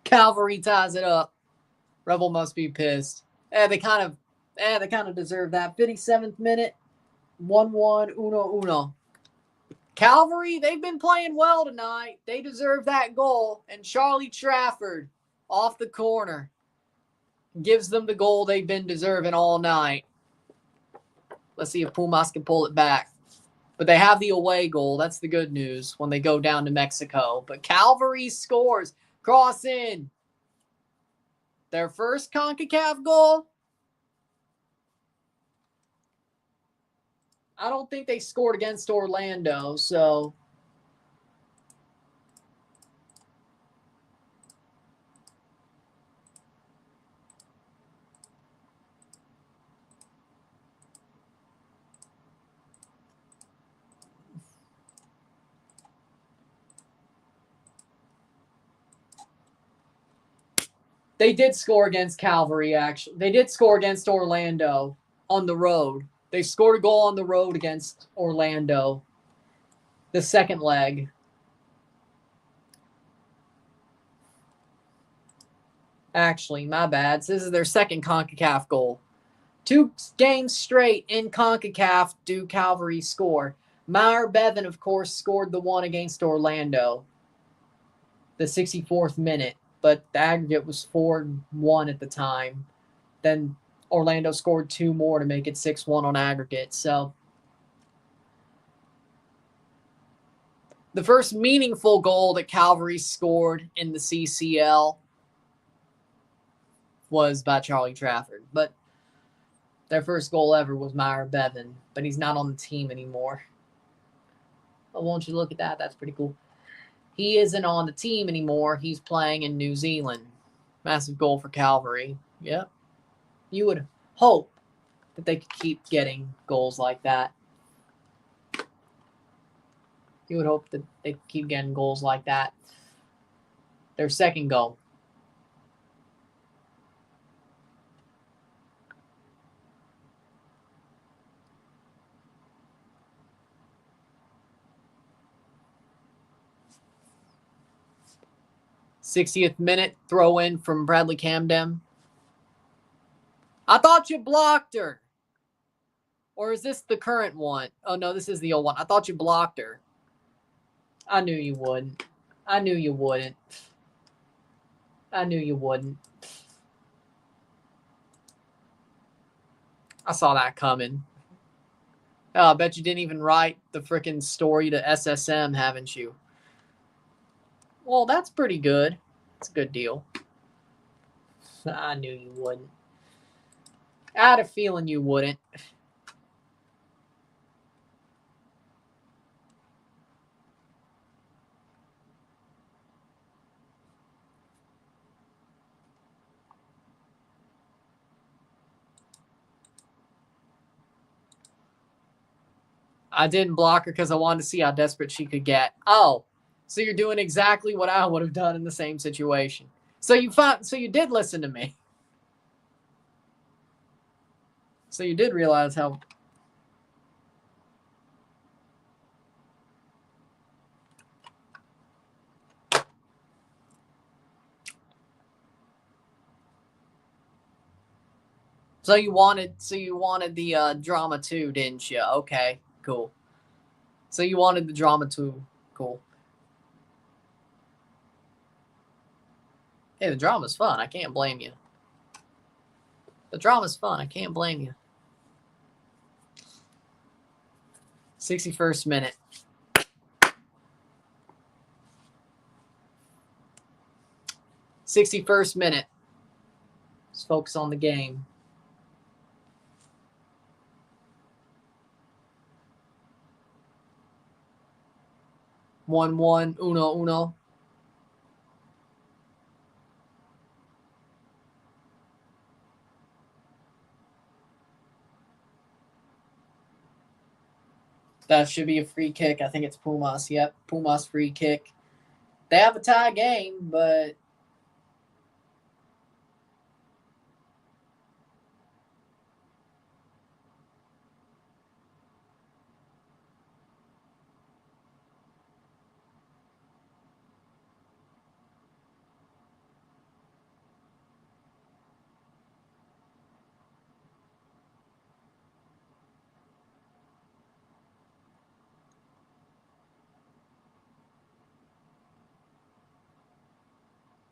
Cavalry ties it up. Rebel must be pissed. They kind of deserve that. 57th minute, 1-1, 1-1. Cavalry, they've been playing well tonight. They deserve that goal. And Charlie Trafford, off the corner, gives them the goal they've been deserving all night. Let's see if Pumas can pull it back. But they have the away goal. That's the good news when they go down to Mexico. But Cavalry scores. Cross in. Their first CONCACAF goal. I don't think they scored against Orlando, so they did score against Cavalry, actually. They did score against Orlando on the road. They scored a goal on the road against Orlando, the second leg. Actually, my bad. This is their second CONCACAF goal. 2 games straight in CONCACAF do Cavalry score. Meyer Bevan, of course, scored the one against Orlando, the 64th minute, but the aggregate was 4-1 at the time. Then Orlando scored 2 more to make it 6-1 on aggregate. So The first meaningful goal that Cavalry scored in the CCL was by Charlie Trafford. But their first goal ever was Myra Bevan. But he's not on the team anymore. But won't you look at that? That's pretty cool. He isn't on the team anymore. He's playing in New Zealand. Massive goal for Cavalry. Yep. You would hope that they could keep getting goals like that. You would hope that they keep getting goals like that. Their second goal. '60th minute, throw in from Bradley Camden. I thought you blocked her. Or is this the current one? Oh, no, this is the old one. I thought you blocked her. I knew you wouldn't. I knew you wouldn't. I knew you wouldn't. I saw that coming. Oh, I bet you didn't even write the frickin' story to SSM, haven't you? Well, that's pretty good. It's a good deal. I knew you wouldn't. I had a feeling you wouldn't. I didn't block her because I wanted to see how desperate she could get. Oh, so you're doing exactly what I would have done in the same situation. So you did listen to me. So you did realize how. So you wanted the drama too, didn't you? Okay, cool. So you wanted the drama too. Cool. Hey, the drama's fun. I can't blame you. The drama's fun. I can't blame you. 61st minute. '61st minute. Let's focus on the game. 1-1, 1-1. That should be a free kick. I think it's Pumas. Yep, Pumas free kick. They have a tie game, but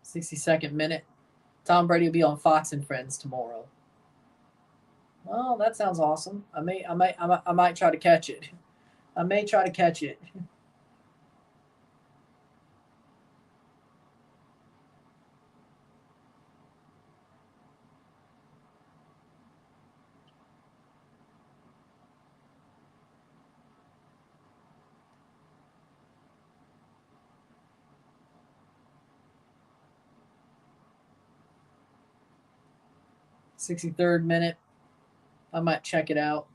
'62nd minute. Tom Brady will be on Fox and Friends tomorrow. Well, that sounds awesome. I might try to catch it. I may try to catch it. '63rd minute. I might check it out.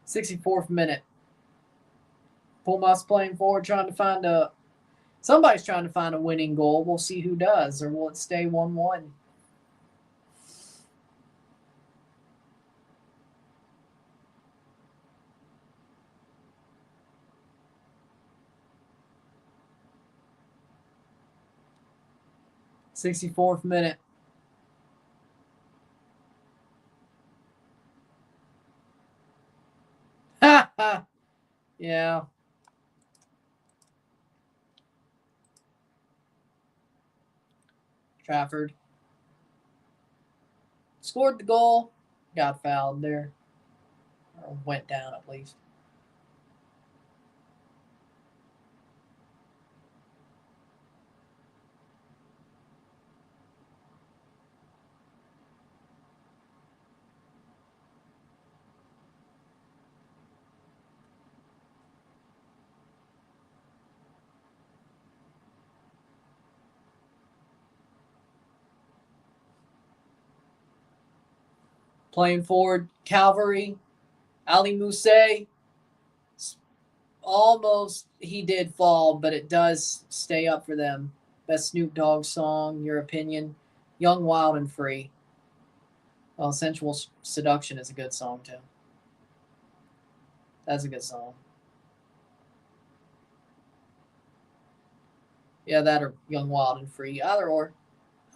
'64th minute. Pumas playing forward, trying to find a... Somebody's trying to find a winning goal. We'll see who does, or will it stay 1-1? '64th minute. Ha ha! Yeah. Trafford scored the goal. Got fouled there. Or went down at least. Playing forward, Cavalry, Ali Mousse. Almost he did fall, but it does stay up for them. Best Snoop Dogg song, your opinion? Young, Wild, and Free. Well, Sensual Seduction is a good song, too. That's a good song. Yeah, that or Young, Wild, and Free. Either or.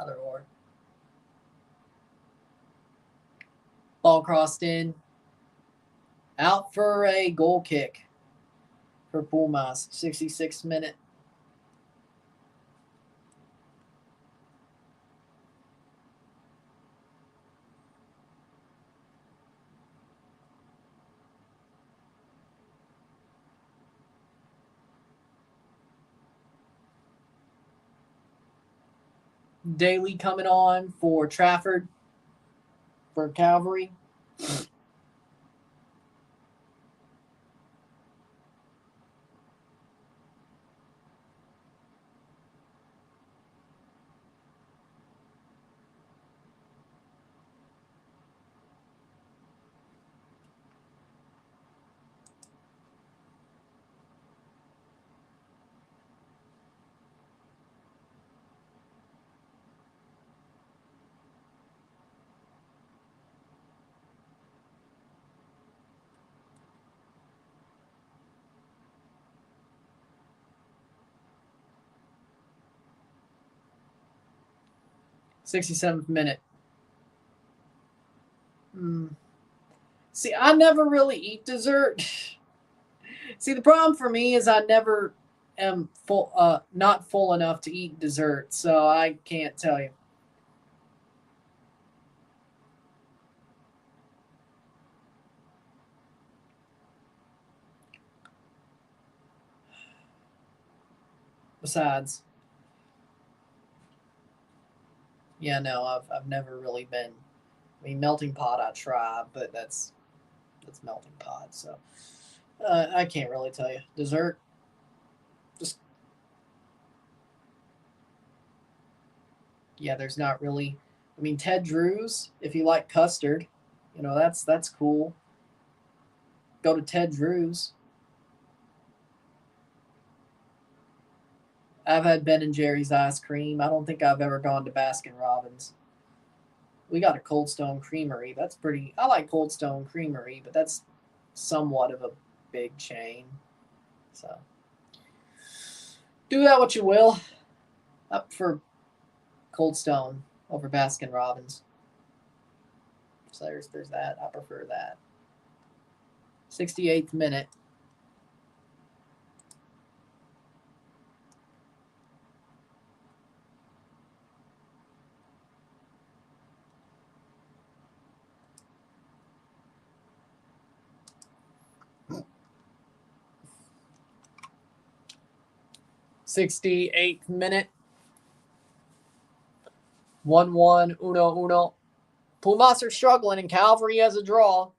Either or. Ball crossed in. Out for a goal kick for Pumas. 66th minute. Daly coming on for Trafford for Cavalry. '67th minute. See, I never really eat dessert. See, the problem for me is I never am not full enough to eat dessert, so I can't tell you. Besides, yeah, no, I've never really been. I mean, melting pot I try, but that's melting pot, so I can't really tell you. Dessert, just yeah, there's not really. I mean, Ted Drew's, if you like custard, that's cool. Go to Ted Drew's. I've had Ben and Jerry's ice cream. I don't think I've ever gone to Baskin Robbins. We got a Cold Stone Creamery. That's pretty. I like Cold Stone Creamery, but that's somewhat of a big chain. So do that what you will. Up for Cold Stone over Baskin Robbins. So there's that. I prefer that. 68th minute. '68th minute. 1-1, uno. Pumas are struggling, and Cavalry has a draw.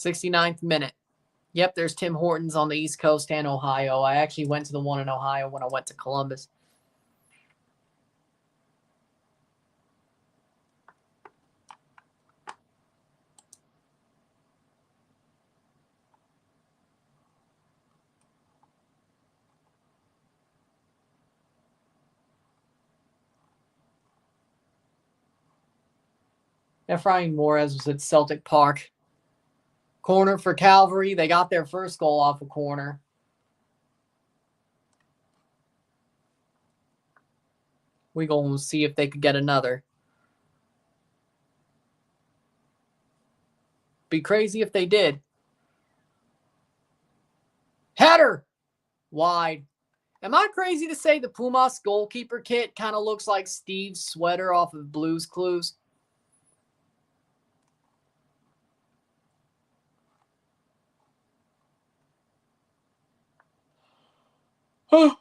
69th minute. Yep, there's Tim Hortons on the East Coast and Ohio. I actually went to the one in Ohio when I went to Columbus. Efrain Morez was at Celtic Park. Corner for Cavalry. They got their first goal off a corner. We going to see if they could get another. Be crazy if they did. Header! Wide. Am I crazy to say the Pumas goalkeeper kit kind of looks like Steve's sweater off of Blue's Clues? Oh.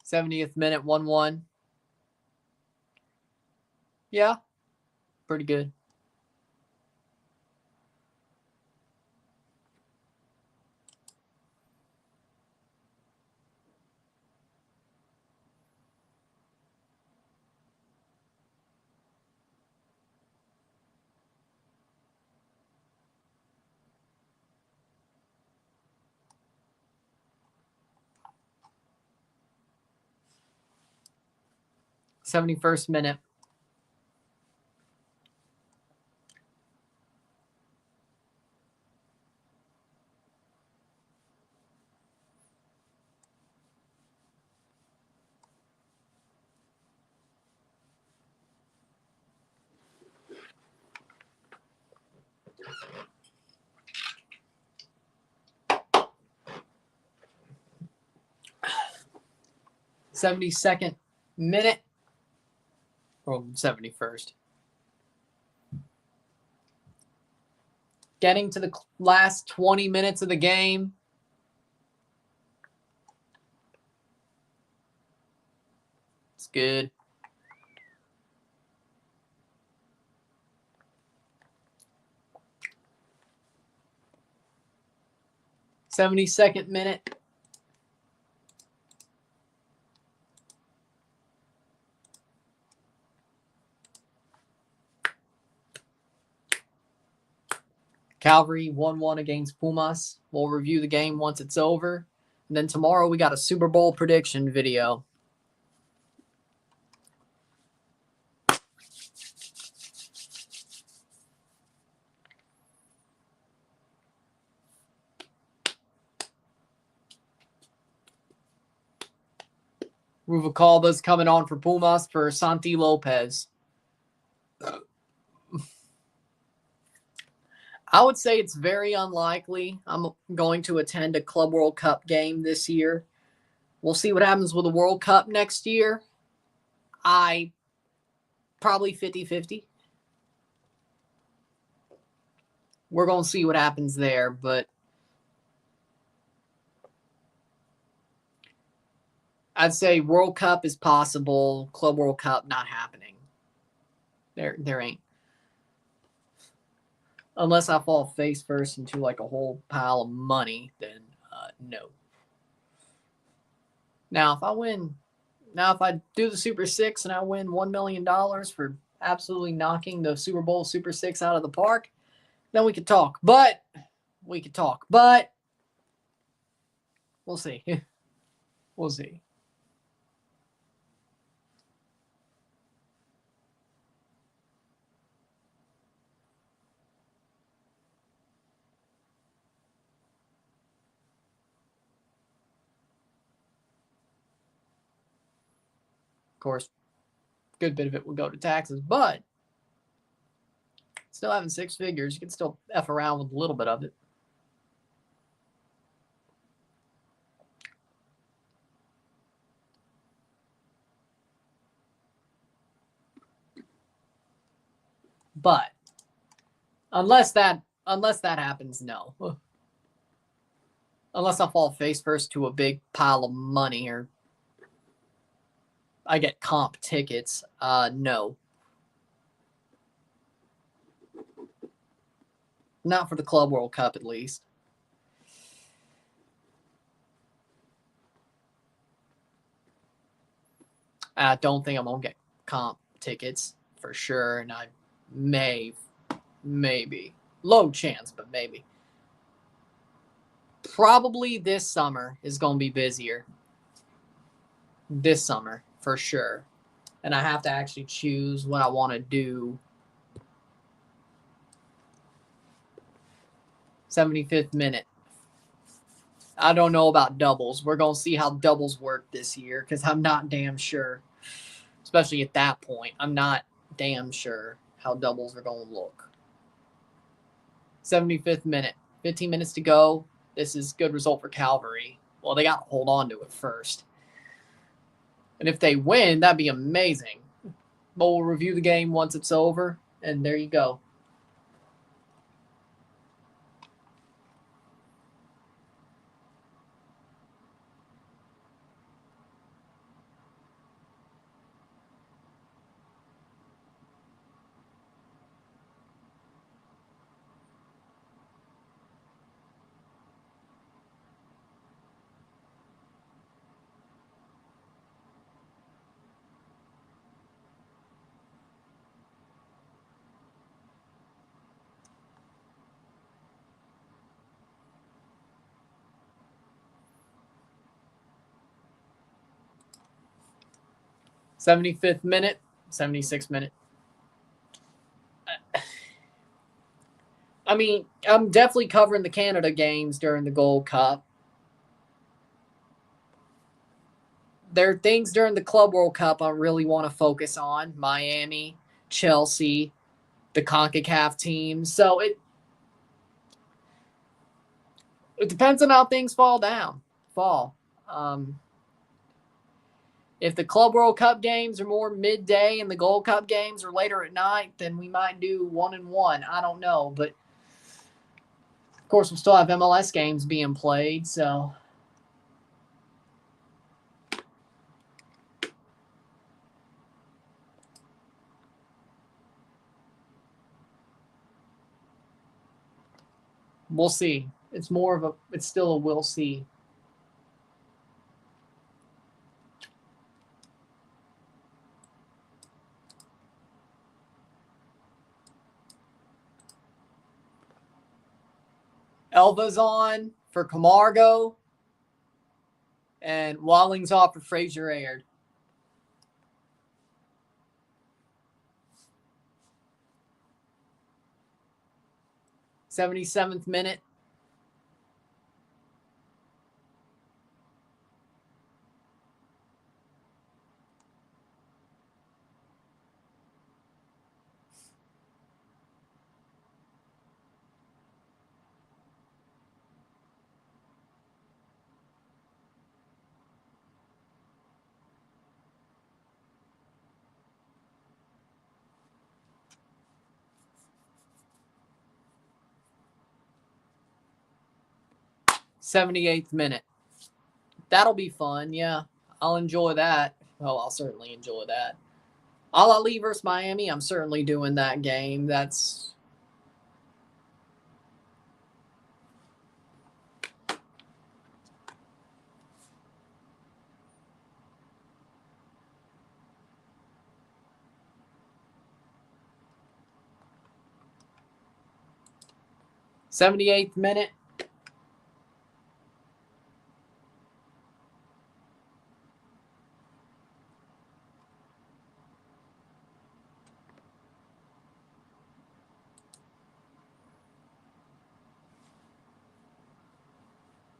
'70th minute, 1-1. Yeah, pretty good. '71st minute. '72nd minute. Or 71st. Getting to the last 20 minutes of the game. It's good. '72nd minute. Cavalry 1-1 against Pumas. We'll review the game once it's over. And then tomorrow we got a Super Bowl prediction video. Ruvalcaba's coming on for Pumas for Santi Lopez. I would say it's very unlikely I'm going to attend a Club World Cup game this year. We'll see what happens with the World Cup next year. I probably 50-50. We're going to see what happens there, but I'd say World Cup is possible. Club World Cup not happening. There ain't. Unless I fall face first into like a whole pile of money, then no. Now, if I do the Super Six and I win $1 million for absolutely knocking the Super Bowl Super Six out of the park, then we could talk. But we'll see. We'll see. Of course, a good bit of it will go to taxes, but still having six figures, you can still F around with a little bit of it. But Unless that happens, no. Unless I fall face first to a big pile of money or I get comp tickets, no. Not for the Club World Cup, at least. I don't think I'm going to get comp tickets for sure, and I maybe. Low chance, but maybe. Probably this summer is going to be busier. This summer, for sure. And I have to actually choose what I want to do. 75th minute. I don't know about doubles. We're going to see how doubles work this year because I'm not damn sure. Especially at that point. I'm not damn sure how doubles are going to look. 75th minute. 15 minutes to go. This is good result for Cavalry. Well, they got to hold on to it first. And if they win, that'd be amazing. But we'll review the game once it's over. And there you go. '75th minute, 76th minute. I mean, I'm definitely covering the Canada games during the Gold Cup. There are things during the Club World Cup I really want to focus on. Miami, Chelsea, the CONCACAF teams. So it depends on how things fall. If the Club World Cup games are more midday and the Gold Cup games are later at night, then we might do 1-1. I don't know. But, of course, we'll still have MLS games being played, so we'll see. It's still a we'll see. Elva's on for Camargo. And Walling's off for Fraser Aird. '77th minute. '78th minute. That'll be fun, yeah. I'll enjoy that. Well, I'll certainly enjoy that. Al Ali versus Miami, I'm certainly doing that game. That's '78th minute.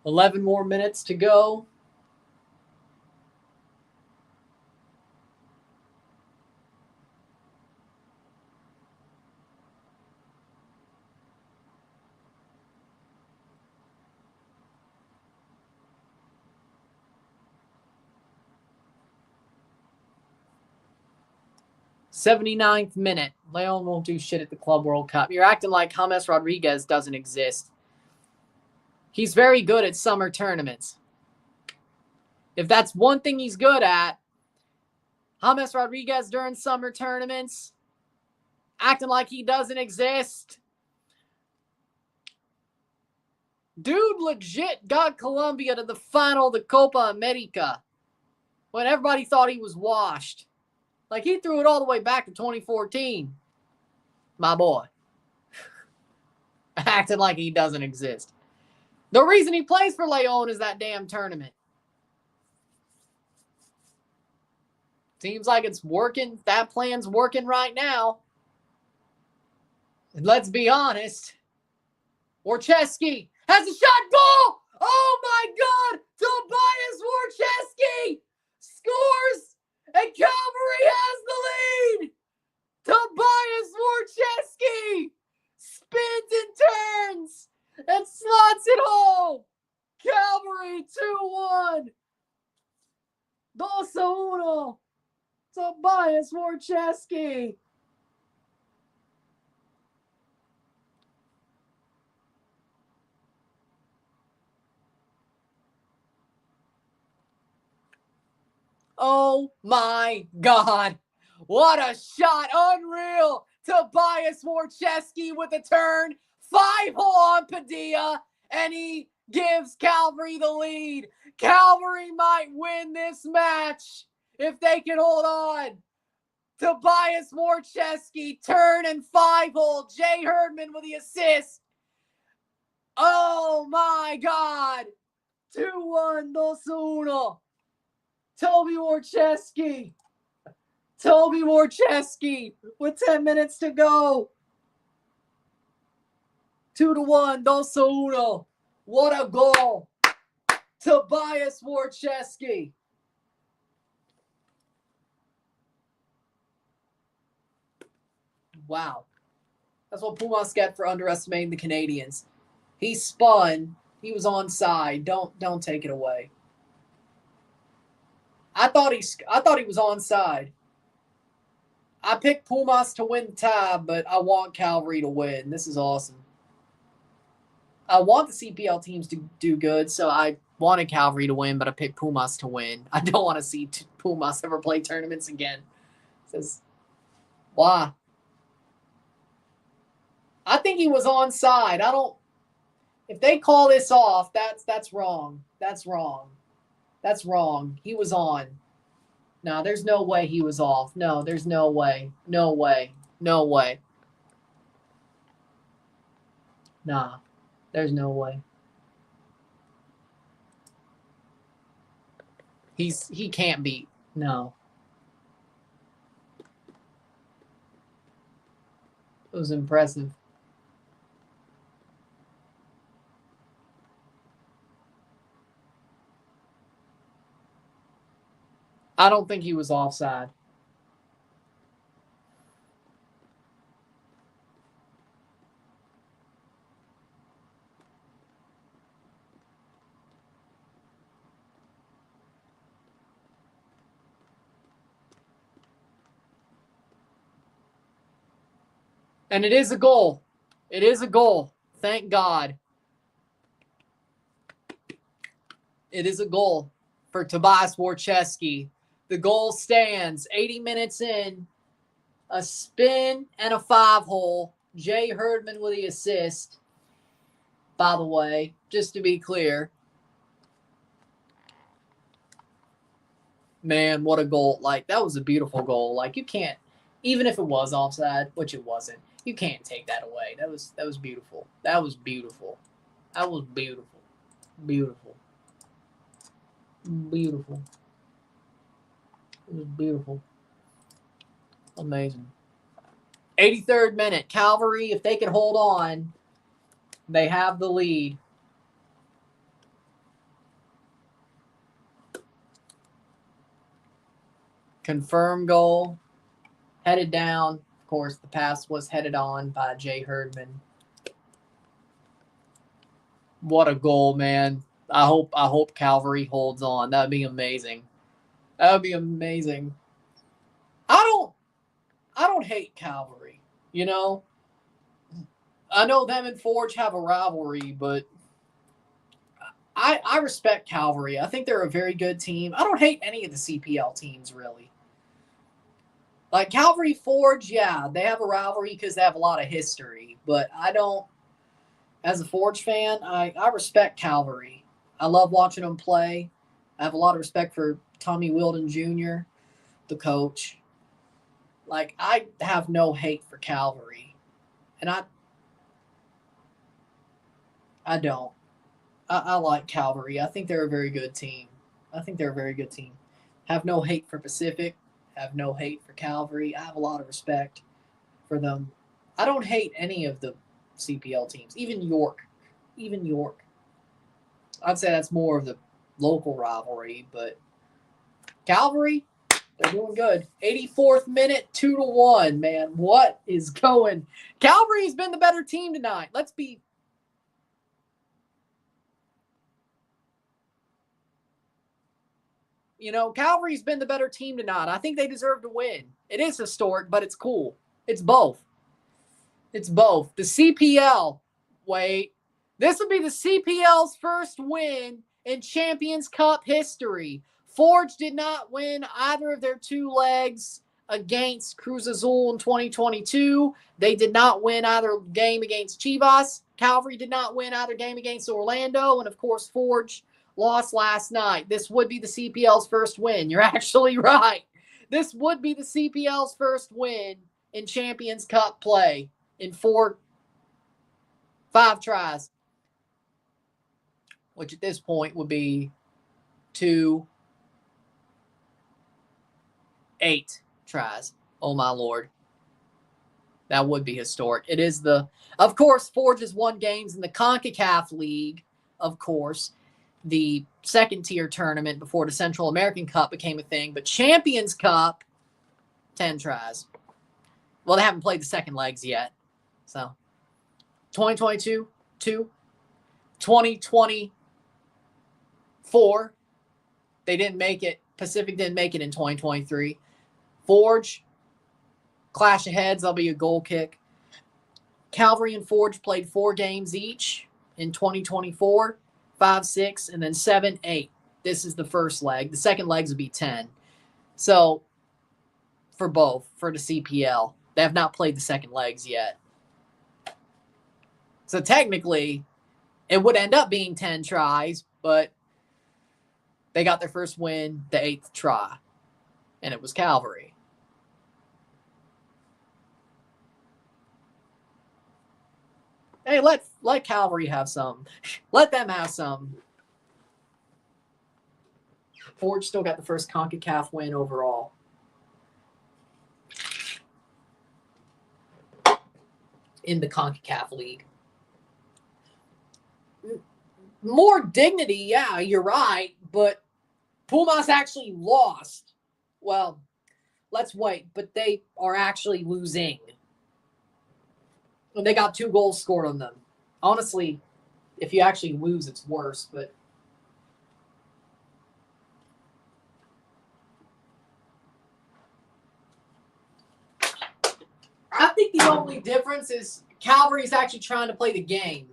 '11 more minutes to go. 79th minute. Leon won't do shit at the Club World Cup. You're acting like James Rodriguez doesn't exist. He's very good at summer tournaments. If that's one thing he's good at, James Rodriguez during summer tournaments, acting like he doesn't exist. Dude legit got Colombia to the final of the Copa America when everybody thought he was washed. Like, he threw it all the way back to 2014. My boy. Acting like he doesn't exist. The reason he plays for Leon is that damn tournament. Seems like it's working. That plan's working right now. And let's be honest. Warcheski has a shot. Goal! Oh my God! Tobias Warcheski scores, and Cavalry has the lead. Tobias Warcheski spins and turns and slots it home. Cavalry 2-1. 2-1. Tobias Warcheski. Oh my God. What a shot. Unreal. Tobias Warcheski with a turn. 5-hole on Padilla. And he gives Cavalry the lead. Cavalry might win this match if they can hold on. Tobias Warcheski, turn and 5-hole. Jay Herdman with the assist. Oh my God. 2-1, 2-1. Toby Warcheski. Toby Warcheski with 10 minutes to go. 2-1, 2-1. What a goal. Tobias Warcheski. Wow. That's what Pumas get for underestimating the Canadians. He spun. He was onside. Don't take it away. I thought he was onside. I picked Pumas to win the tie, but I want Cavalry to win. This is awesome. I want the CPL teams to do good, so I wanted Cavalry to win, but I picked Pumas to win. I don't want to see Pumas ever play tournaments again. It says, why? I think he was onside. If they call this off, that's wrong. That's wrong. That's wrong. He was on. No, there's no way he was off. No, there's no way. No way. No way. Nah, there's no way. He can't beat. No. It was impressive. I don't think he was offside. And it is a goal. It is a goal. Thank God. It is a goal for Tobias Warcheski. The goal stands 80 minutes in. A spin and a 5-hole. Jay Herdman with the assist. By the way, just to be clear. Man, what a goal. Like, that was a beautiful goal. Like, you can't, even if it was offside, which it wasn't, you can't take that away. That was beautiful. That was beautiful. That was beautiful. Beautiful. Beautiful. It was beautiful. Amazing. 83rd minute. Cavalry, if they can hold on, they have the lead. Confirmed goal. Headed down. Of course, the pass was headed on by Jay Herdman. What a goal, man. I hope Cavalry holds on. That would be amazing. That would be amazing. I I don't hate Cavalry, you know. I know them and Forge have a rivalry, but I respect Cavalry. I think they're a very good team. I don't hate any of the CPL teams, really. Like Cavalry, Forge, yeah, they have a rivalry because they have a lot of history. But I don't, as a Forge fan, I respect Cavalry. I love watching them play. I have a lot of respect for Tommy Wilden Jr., the coach. Like, I have no hate for Cavalry. And I don't. I like Cavalry. I think they're a very good team. Have no hate for Pacific. Have no hate for Cavalry. I have a lot of respect for them. I don't hate any of the CPL teams. Even York. I'd say that's more of the local rivalry, but Cavalry, they're doing good. 84th minute, 2-1, man. What is going? Cavalry's been the better team tonight. Let's be Cavalry's been the better team tonight. I think they deserve to win. It is historic, but it's cool. It's both. The CPL, wait. This would be the CPL's first win in Champions Cup history. Forge did not win either of their two legs against Cruz Azul in 2022. They did not win either game against Chivas. Cavalry did not win either game against Orlando. And, of course, Forge lost last night. This would be the CPL's first win. You're actually right. This would be the CPL's first win in Champions Cup play in 5 tries, which at this point would be 8 tries. Oh, my Lord. That would be historic. It is of course, Forge has won games in the CONCACAF League, of course, the second-tier tournament before the Central American Cup became a thing. But Champions Cup, 10 tries. Well, they haven't played the second legs yet. So, 2022, 2. 2024, they didn't make it. Pacific didn't make it in 2023. Forge, clash of heads. That'll be a goal kick. Cavalry and Forge played 4 games each in 2024. 5, 6, and then 7, 8. This is the first leg. The second legs would be 10. So, for both, for the CPL, they have not played the second legs yet. So, technically, it would end up being 10 tries, but they got their first win the 8th try, and it was Cavalry. Hey, let Cavalry have some. Let them have some. Forge still got the first CONCACAF win overall. In the CONCACAF League. More dignity, yeah, you're right, but Pumas actually lost. Well, let's wait, but they are actually losing. And they got 2 goals scored on them. Honestly, if you actually lose, it's worse, but I think the only difference is Cavalry's actually trying to play the game.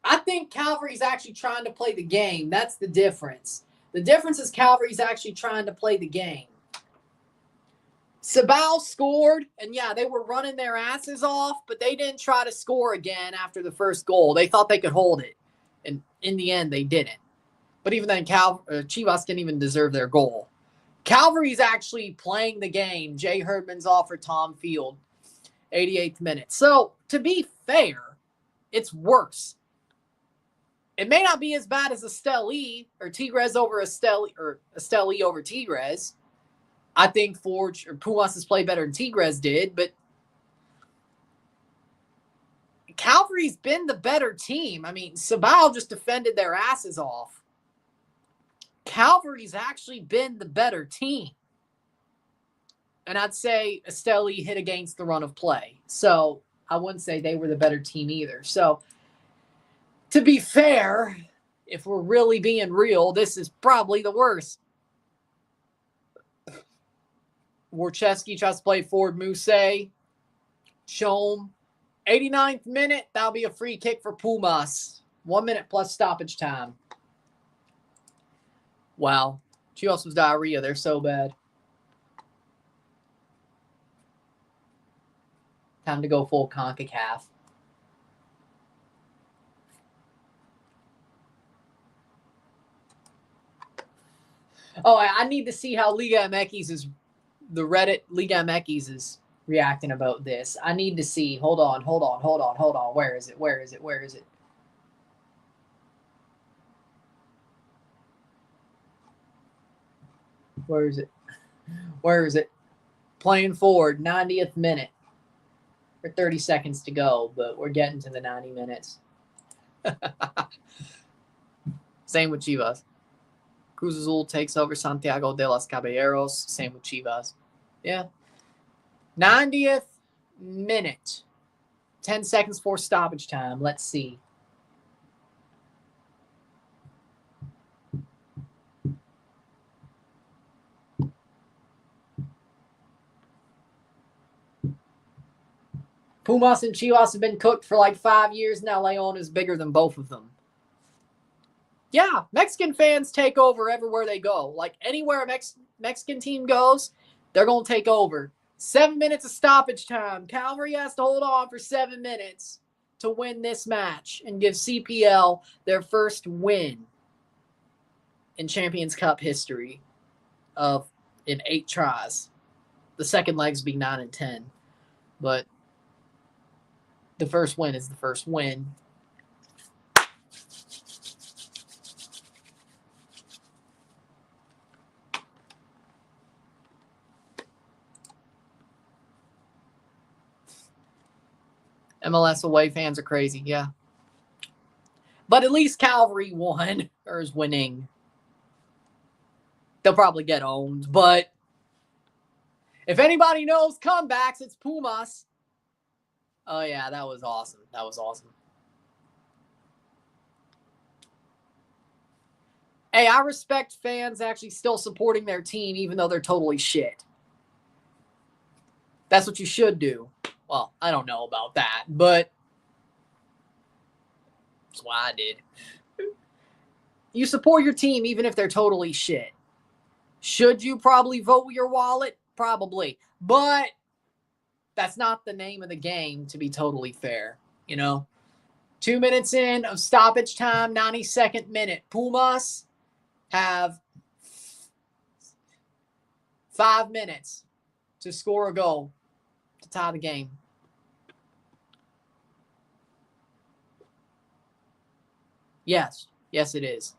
I think Cavalry's actually trying to play the game. That's the difference. The difference is Cavalry's actually trying to play the game. Sabal scored, and yeah, they were running their asses off, but they didn't try to score again after the first goal. They thought they could hold it, and in the end, they didn't. But even then, Chivas didn't even deserve their goal. Cavalry's actually playing the game. Jay Herdman's off for Tom Field, 88th minute. So, to be fair, it's worse. It may not be as bad as Esteli or Tigres over Esteli or Esteli over Tigres. I think Forge or Pumas has played better than Tigres did, but Cavalry's been the better team. I mean, Sabal just defended their asses off. Cavalry's actually been the better team. And I'd say Esteli hit against the run of play. So I wouldn't say they were the better team either. So to be fair, if we're really being real, this is probably the worst. Warcheski tries to play forward. Mousse. Chom. 89th minute. That'll be a free kick for Pumas. 1 minute plus stoppage time. Wow. Chivas was diarrhea. They're so bad. Time to go full CONCACAF. Oh, I need to see how Liga MX is, the Reddit Liga MX is reacting about this. I need to see. Hold on. Where is it? Where is it? Playing forward, 90th minute. For 30 seconds to go, but we're getting to the 90 minutes. Same with Chivas. Cruz Azul takes over Santiago de los Caballeros. Same with Chivas. Yeah. 90th minute. 10 seconds for stoppage time. Let's see. Pumas and Chivas have been cooked for like 5 years now. Leon is bigger than both of them. Yeah, Mexican fans take over everywhere they go. Like anywhere a Mexican team goes, they're going to take over. 7 minutes of stoppage time. Cavalry has to hold on for 7 minutes to win this match and give CPL their first win in Champions Cup history in 8 tries. The second legs be 9 and 10. But the first win is the first win. MLS away fans are crazy, yeah. But at least Cavalry won, or is winning. They'll probably get owned, but if anybody knows comebacks, it's Pumas. Oh, yeah, that was awesome. That was awesome. Hey, I respect fans actually still supporting their team even though they're totally shit. That's what you should do. Well, I don't know about that, but that's what I did. You support your team even if they're totally shit. Should you probably vote with your wallet? Probably. But that's not the name of the game, to be totally fair. You know? 2 minutes in of stoppage time, 92nd minute. Pumas have 5 minutes to score a goal to tie the game. Yes. Yes, it is.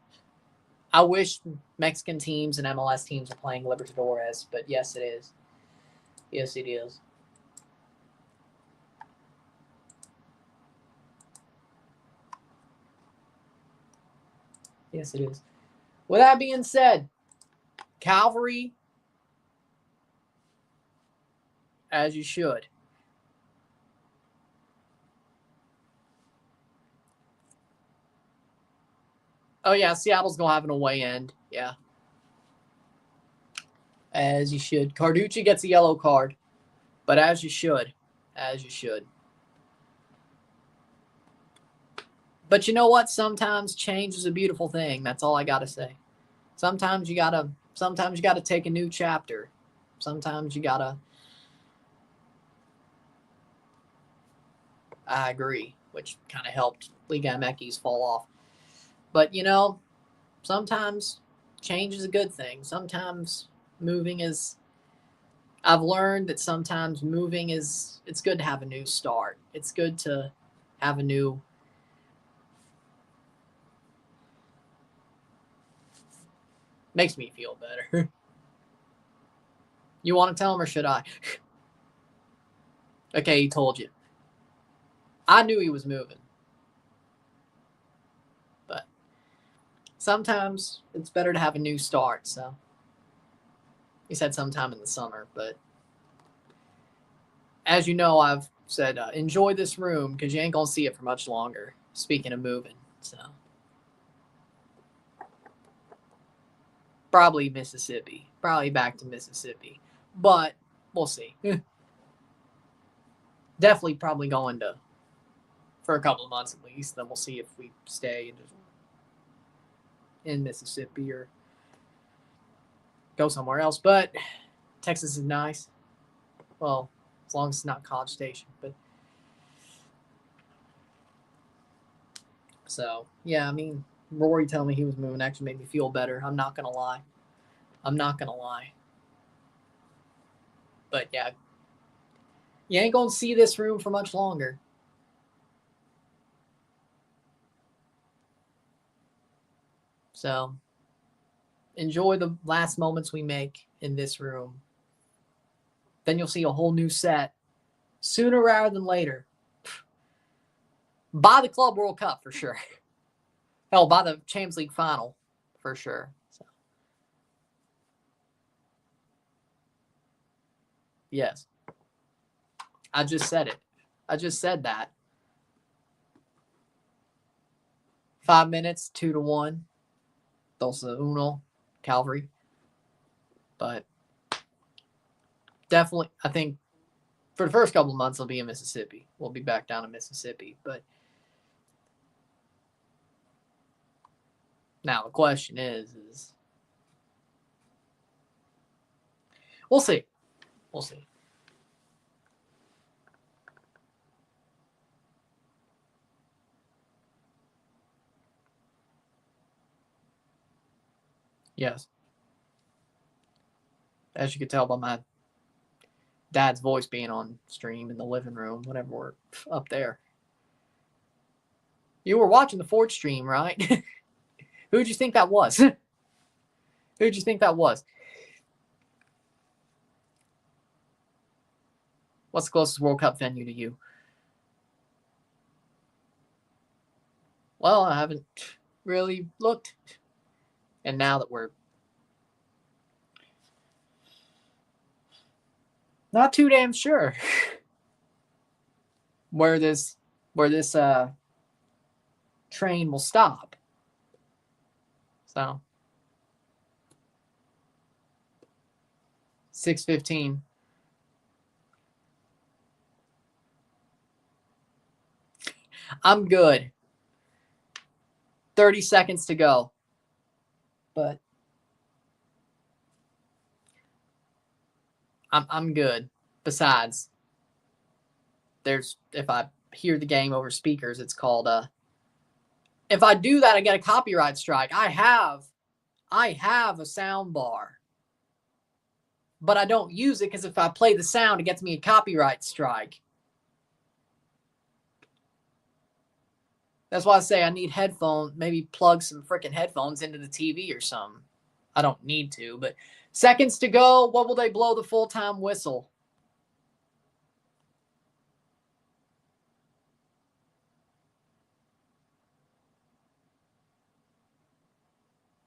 I wish Mexican teams and MLS teams are playing Libertadores, but yes, it is. Yes, it is. Yes, it is. With that being said, Cavalry, as you should. Oh, yeah, Seattle's going to have an away end. Yeah. As you should. Carducci gets a yellow card. But as you should. As you should. But you know what? Sometimes change is a beautiful thing. That's all I got to say. Sometimes you got to take a new chapter. Sometimes you got to. I agree, which kind of helped Liga MX fall off. But, you know, sometimes change is a good thing. Sometimes moving is, I've learned that sometimes moving is, it's good to have a new start. It's good to have a new, makes me feel better. You want to tell him or should I? Okay, he told you. I knew he was moving. But sometimes it's better to have a new start, so. He said sometime in the summer, but as you know, I've said, enjoy this room because you ain't going to see it for much longer. Speaking of moving, so. Probably Mississippi. Probably back to Mississippi. But we'll see. Definitely probably going to for a couple of months at least. Then we'll see if we stay in Mississippi or go somewhere else. But Texas is nice. Well, as long as it's not College Station. But so yeah, I mean, Rory telling me he was moving actually made me feel better. I'm not gonna lie. But yeah, you ain't gonna see this room for much longer. So enjoy the last moments we make in this room. Then you'll see a whole new set sooner rather than later. By the Club World Cup for sure. Hell, by the Champions League final for sure. So. Yes. I just said it. I just said that. 5 minutes, 2-1. Dos uno, Cavalry. But definitely, I think for the first couple of months, it'll be in Mississippi. We'll be back down in Mississippi. But now the question is we'll see. We'll see. Yes. As you can tell by my dad's voice being on stream in the living room, whenever we're up there. You were watching the Ford stream, right? Who'd you think that was? Who'd you think that was? What's the closest World Cup venue to you? Well, I haven't really looked. And now that we're not too damn sure where this train will stop. So 6:15. I'm good. 30 seconds to go. But I'm good. Besides, if I hear the game over speakers, it's called if I do that, I get a copyright strike. I have a sound bar. But I don't use it because if I play the sound, it gets me a copyright strike. That's why I say I need headphones, maybe plug some freaking headphones into the TV or something. I don't need to, but seconds to go. What will they blow the full-time whistle?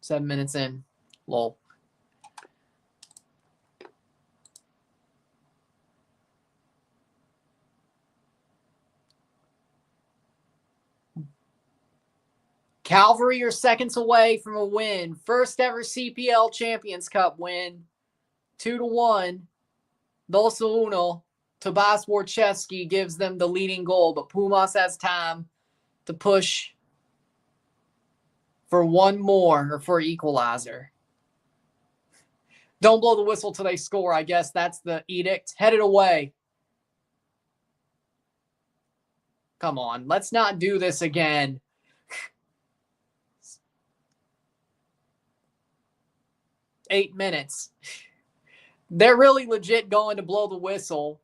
Seven minutes in. Lol. Cavalry are seconds away from a win. First ever CPL Champions Cup win. 2-1. Dos uno. Tobias Warchewski gives them the leading goal, but Pumas has time to push for one more or for equalizer. Don't blow the whistle till they score. I guess that's the edict. Headed away. Come on. Let's not do this again. Eight minutes. They're really legit going to blow the whistle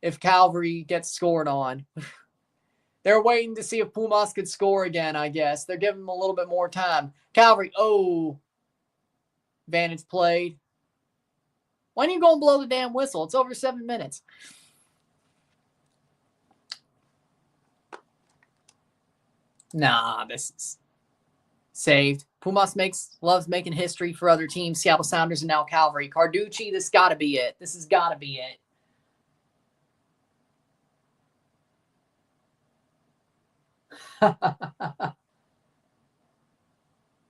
if Cavalry gets scored on. They're waiting to see if Pumas could score again, I guess. They're giving them a little bit more time. Cavalry, advantage played. When are you going to blow the damn whistle? It's over 7 minutes. Nah, this is saved. Pumas loves making history for other teams. Seattle Sounders and now Cavalry. Carducci, this got to be it. This has got to be it.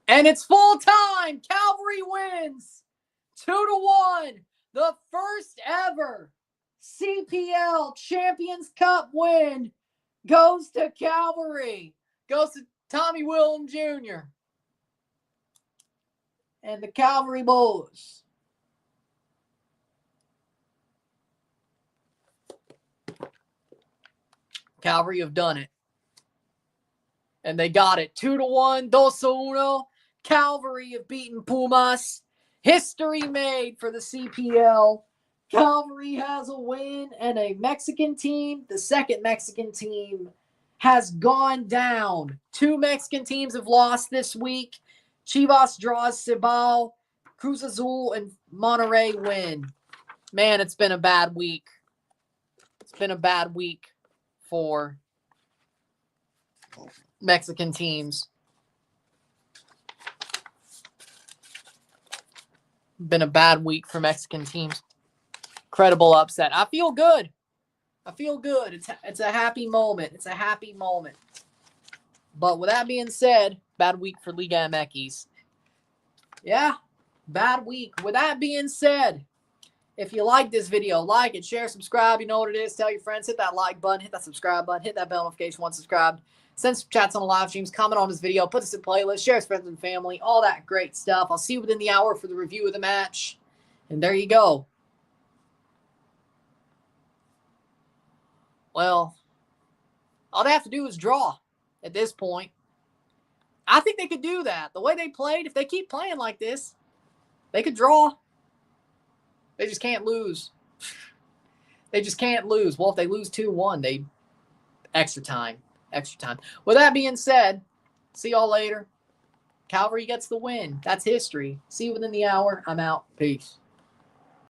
And it's full time. Cavalry wins 2-1. The first ever CPL Champions Cup win goes to Cavalry. Goes to Tommy Willem Jr. and the Cavalry Bulls. Cavalry have done it. And they got it. 2-1, 2-1. Cavalry have beaten Pumas. History made for the CPL. Cavalry has a win, and a Mexican team, the second Mexican team, has gone down. 2 Mexican teams have lost this week. Chivas draws Cibao. Cruz Azul and Monterrey win. Man, it's been a bad week. It's been a bad week for Mexican teams. Been a bad week for Mexican teams. Incredible upset. I feel good. I feel good. It's a happy moment. It's a happy moment. But with that being said, bad week for Liga MX. Yeah, bad week. With that being said, if you like this video, like it, share, subscribe. You know what it is. Tell your friends. Hit that like button. Hit that subscribe button. Hit that bell notification once subscribed. Send some chats on the live streams. Comment on this video. Put this in playlist. Share with friends and family. All that great stuff. I'll see you within the hour for the review of the match. And there you go. Well, all they have to do is draw at this point. I think they could do that. The way they played, if they keep playing like this, they could draw. They just can't lose. They just can't lose. Well, if they lose 2-1, they extra time. Extra time. With that being said, see y'all later. Cavalry gets the win. That's history. See you within the hour. I'm out. Peace.